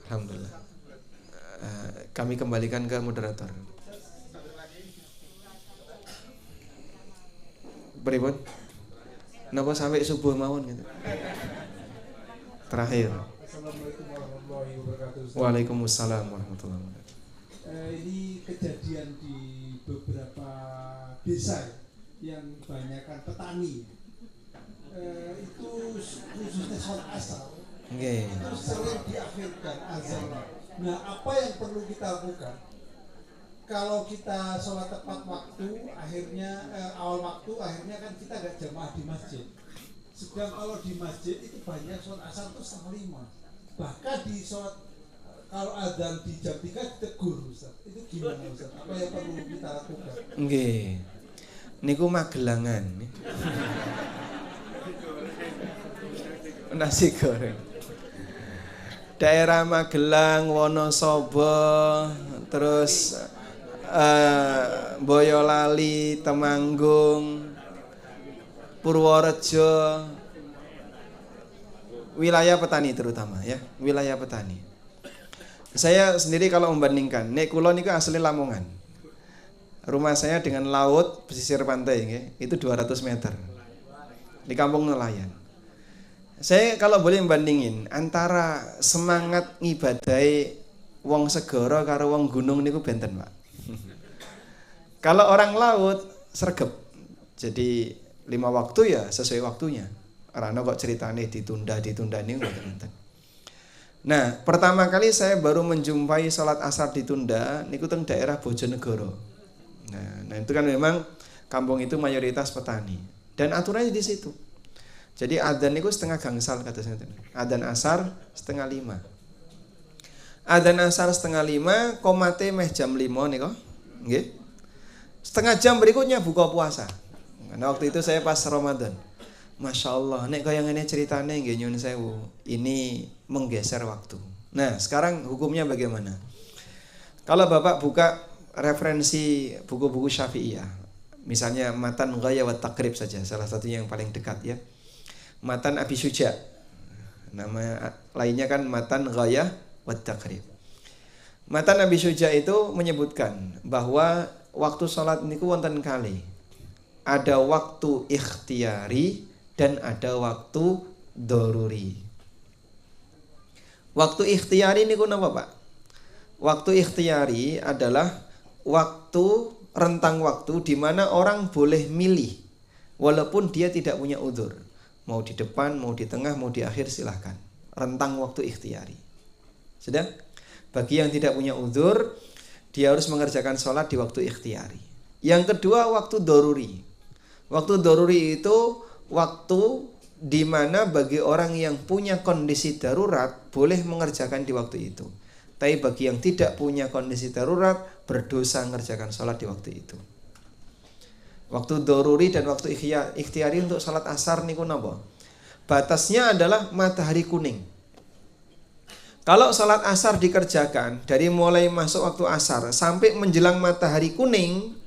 Alhamdulillah. Kami kembalikan ke moderator. Beribun? Napa sampai subuh mawon gitu? Terakhir. Assalamualaikum warahmatullahi wabarakatuh. Waalaikumsalam warahmatullahi wabarakatuh. Ini kejadian di beberapa desa yang kebanyakan petani. Itu khususnya sholat asar Nggih. itu sering diakhirkan azan. Nah, apa yang perlu kita lakukan? Kalau kita sholat tepat waktu, akhirnya awal waktu, akhirnya kan kita nggak jamaah di masjid. Sedang kalau di masjid itu banyak sholat asar itu 4:30. Bahkan di sholat kalau adzan di jam 3 ditegur, Ustaz. Itu gimana, Ustaz? Apa yang perlu kita lakukan? Nggih. Niku Magelangan. Nasi goreng. Daerah Magelang, Wonosobo, terus Boyolali, Temanggung, Purworejo, wilayah petani terutama ya, wilayah petani. Saya sendiri kalau membandingkan, nek kula niku asli Lamongan. Rumah saya dengan laut pesisir pantai nggih, itu 200 meter. Di kampung nelayan. Saya kalau boleh membandingin antara semangat ngibadahi wong segara karo wong gunung niku benten, Pak. Kalau orang laut sregep. Jadi 5 waktu ya sesuai waktunya. Rano kok ceritane ditunda niku mboten. Nah, pertama kali saya baru menjumpai sholat asar ditunda niku teng daerah Bojonegoro. Nah, itu kan memang kampung itu mayoritas petani dan aturannya di situ. Jadi adzan niku setengah gangsal kata saya. Adzan asar setengah 5. Adzan asar setengah 5, komate meh jam 5 niku. Nggih. Setengah jam berikutnya buka puasa. Karena waktu itu saya pas Ramadan. Masya Allah, nek kaya ngene ceritane nggih nyun sewu. Ini menggeser waktu. Nah, sekarang hukumnya bagaimana? Kalau Bapak buka referensi buku-buku Syafi'iyah, misalnya Matan Ghaya wa Taqrib saja, salah satunya yang paling dekat ya. Matan Abi Syuja. Nama lainnya kan Matan Ghaya wa Taqrib. Matan Abi Syuja itu menyebutkan bahwa waktu sholat niku wonten kali. Ada waktu ikhtiyari dan ada waktu doruri. Waktu ikhtiyari niku napa, Pak? Waktu ikhtiyari adalah waktu rentang waktu di mana orang boleh milih walaupun dia tidak punya udzur. Mau di depan, mau di tengah, mau di akhir silahkan. Rentang waktu ikhtiyari. Sudah? Bagi yang tidak punya udzur, dia harus mengerjakan sholat di waktu ikhtiyari. Yang kedua waktu doruri. Waktu doruri itu waktu di mana bagi orang yang punya kondisi darurat boleh mengerjakan di waktu itu. Tapi bagi yang tidak punya kondisi darurat berdosa mengerjakan sholat di waktu itu. Waktu doruri dan waktu ikhtiyari untuk sholat asar niku napa? Batasnya adalah matahari kuning. Kalau sholat asar dikerjakan dari mulai masuk waktu asar sampai menjelang matahari kuning,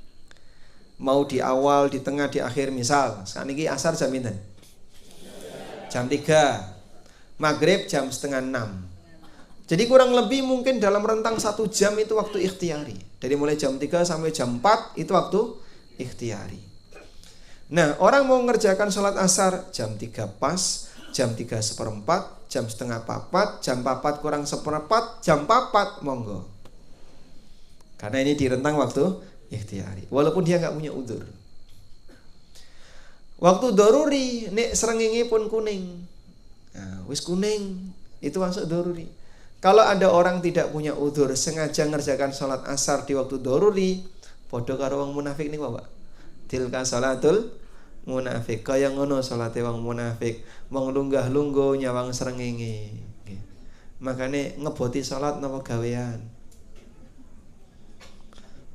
mau di awal, di tengah, di akhir, misal sekarang ini asar jam pinten? Jam 3, maghrib jam setengah 6. Jadi kurang lebih mungkin dalam rentang 1 jam itu waktu ikhtiyari. Dari mulai jam 3 sampai jam 4 itu waktu ikhtiyari. Nah, orang mau mengerjakan sholat asar jam 3 pas, jam 3:04, jam setengah 4, jam 4 kurang 1/4, jam 4 monggo. Karena ini di rentang waktu ikhtiyari. Walaupun dia nggak punya udzur. Waktu doruri, nek srengenge pun kuning. Nah, wis kuning, itu masuk doruri. Kalau ada orang tidak punya udzur sengaja ngerjakan sholat asar di waktu doruri, podo karo wong munafik nih Bapak. Tilka sholatul munafik. Kaya ngono salate wong munafik, wong lunggah-lungguh nyawang srengenge. Makane ngeboti salat napa gawean?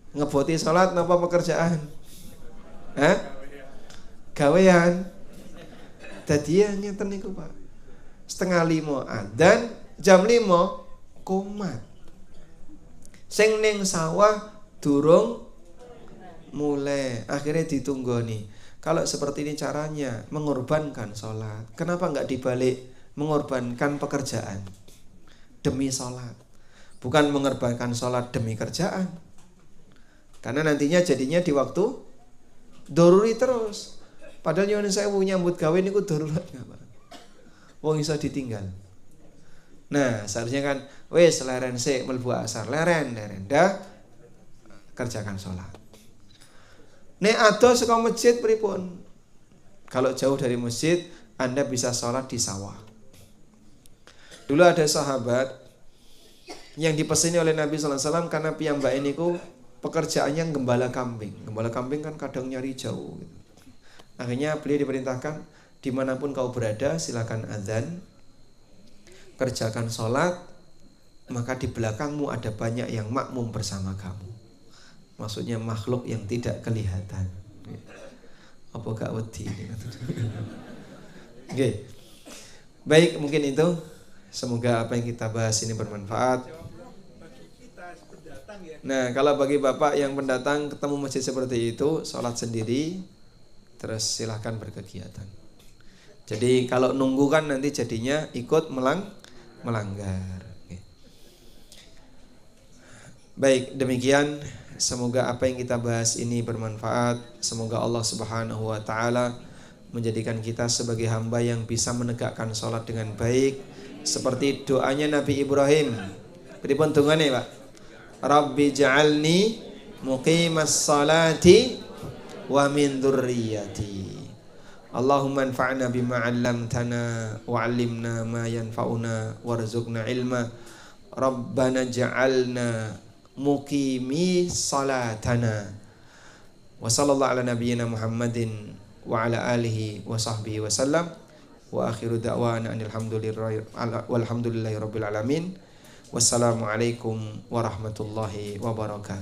Ngeboti salat napa pekerjaan? Hah? Gawean. Dadi ya ngeten niku, Pak. 4:30 adzan, jam 5 komat. Sing ning sawah durung mulai, akhirnya ditunggoni. Kalau seperti ini caranya mengorbankan sholat, kenapa nggak dibalik mengorbankan pekerjaan demi sholat, bukan mengorbankan sholat demi kerjaan? Karena nantinya jadinya di waktu doruri terus. Padahal nyuwun sewu nyambut gawe niku darurat nggak, Pak? Wong iso ditinggal. Nah, seharusnya kan wis leren sik mlebu asar, leren dah kerjakan sholat. Nek ado saka masjid pripun? Kalau jauh dari masjid, Anda bisa sholat di sawah. Dulu ada sahabat yang dipesini oleh Nabi sallallahu alaihi wasallam karena piyambak niku pekerjaannya gembala kambing. Gembala kambing kan kadang nyari jauh gitu. Akhirnya beliau diperintahkan, dimanapun kau berada silakan azan, kerjakan sholat, maka di belakangmu ada banyak yang makmum bersama kamu. Maksudnya makhluk yang tidak kelihatan. Apa gak wedi? Oke. Baik, mungkin itu. Semoga apa yang kita bahas ini bermanfaat. Nah, kalau bagi bapak yang pendatang ketemu masjid seperti itu, sholat sendiri, terus silahkan berkegiatan. Jadi kalau nunggu kan nanti jadinya ikut melanggar. Oke. Baik, demikian. Semoga apa yang kita bahas ini bermanfaat. Semoga Allah Subhanahu wa taala menjadikan kita sebagai hamba yang bisa menegakkan sholat dengan baik. Seperti doanya Nabi Ibrahim. Pripun dongane, Pak? Rabbi ja'alni muqimas salati wa min dzurriyyati. Allahumma anfa'na bima 'allamtana wa 'allimna ma yanfa'una warzuqna ilma. Rabbana ja'alna muqimi salatana. Wa sallallahu ala nabiyyina Muhammadin wa ala alihi wa sahbihi wa sallam. Wa akhiru da'wana walhamdulillahi rabbil alamin. Wassalamualaikum warahmatullahi wabarakatuh.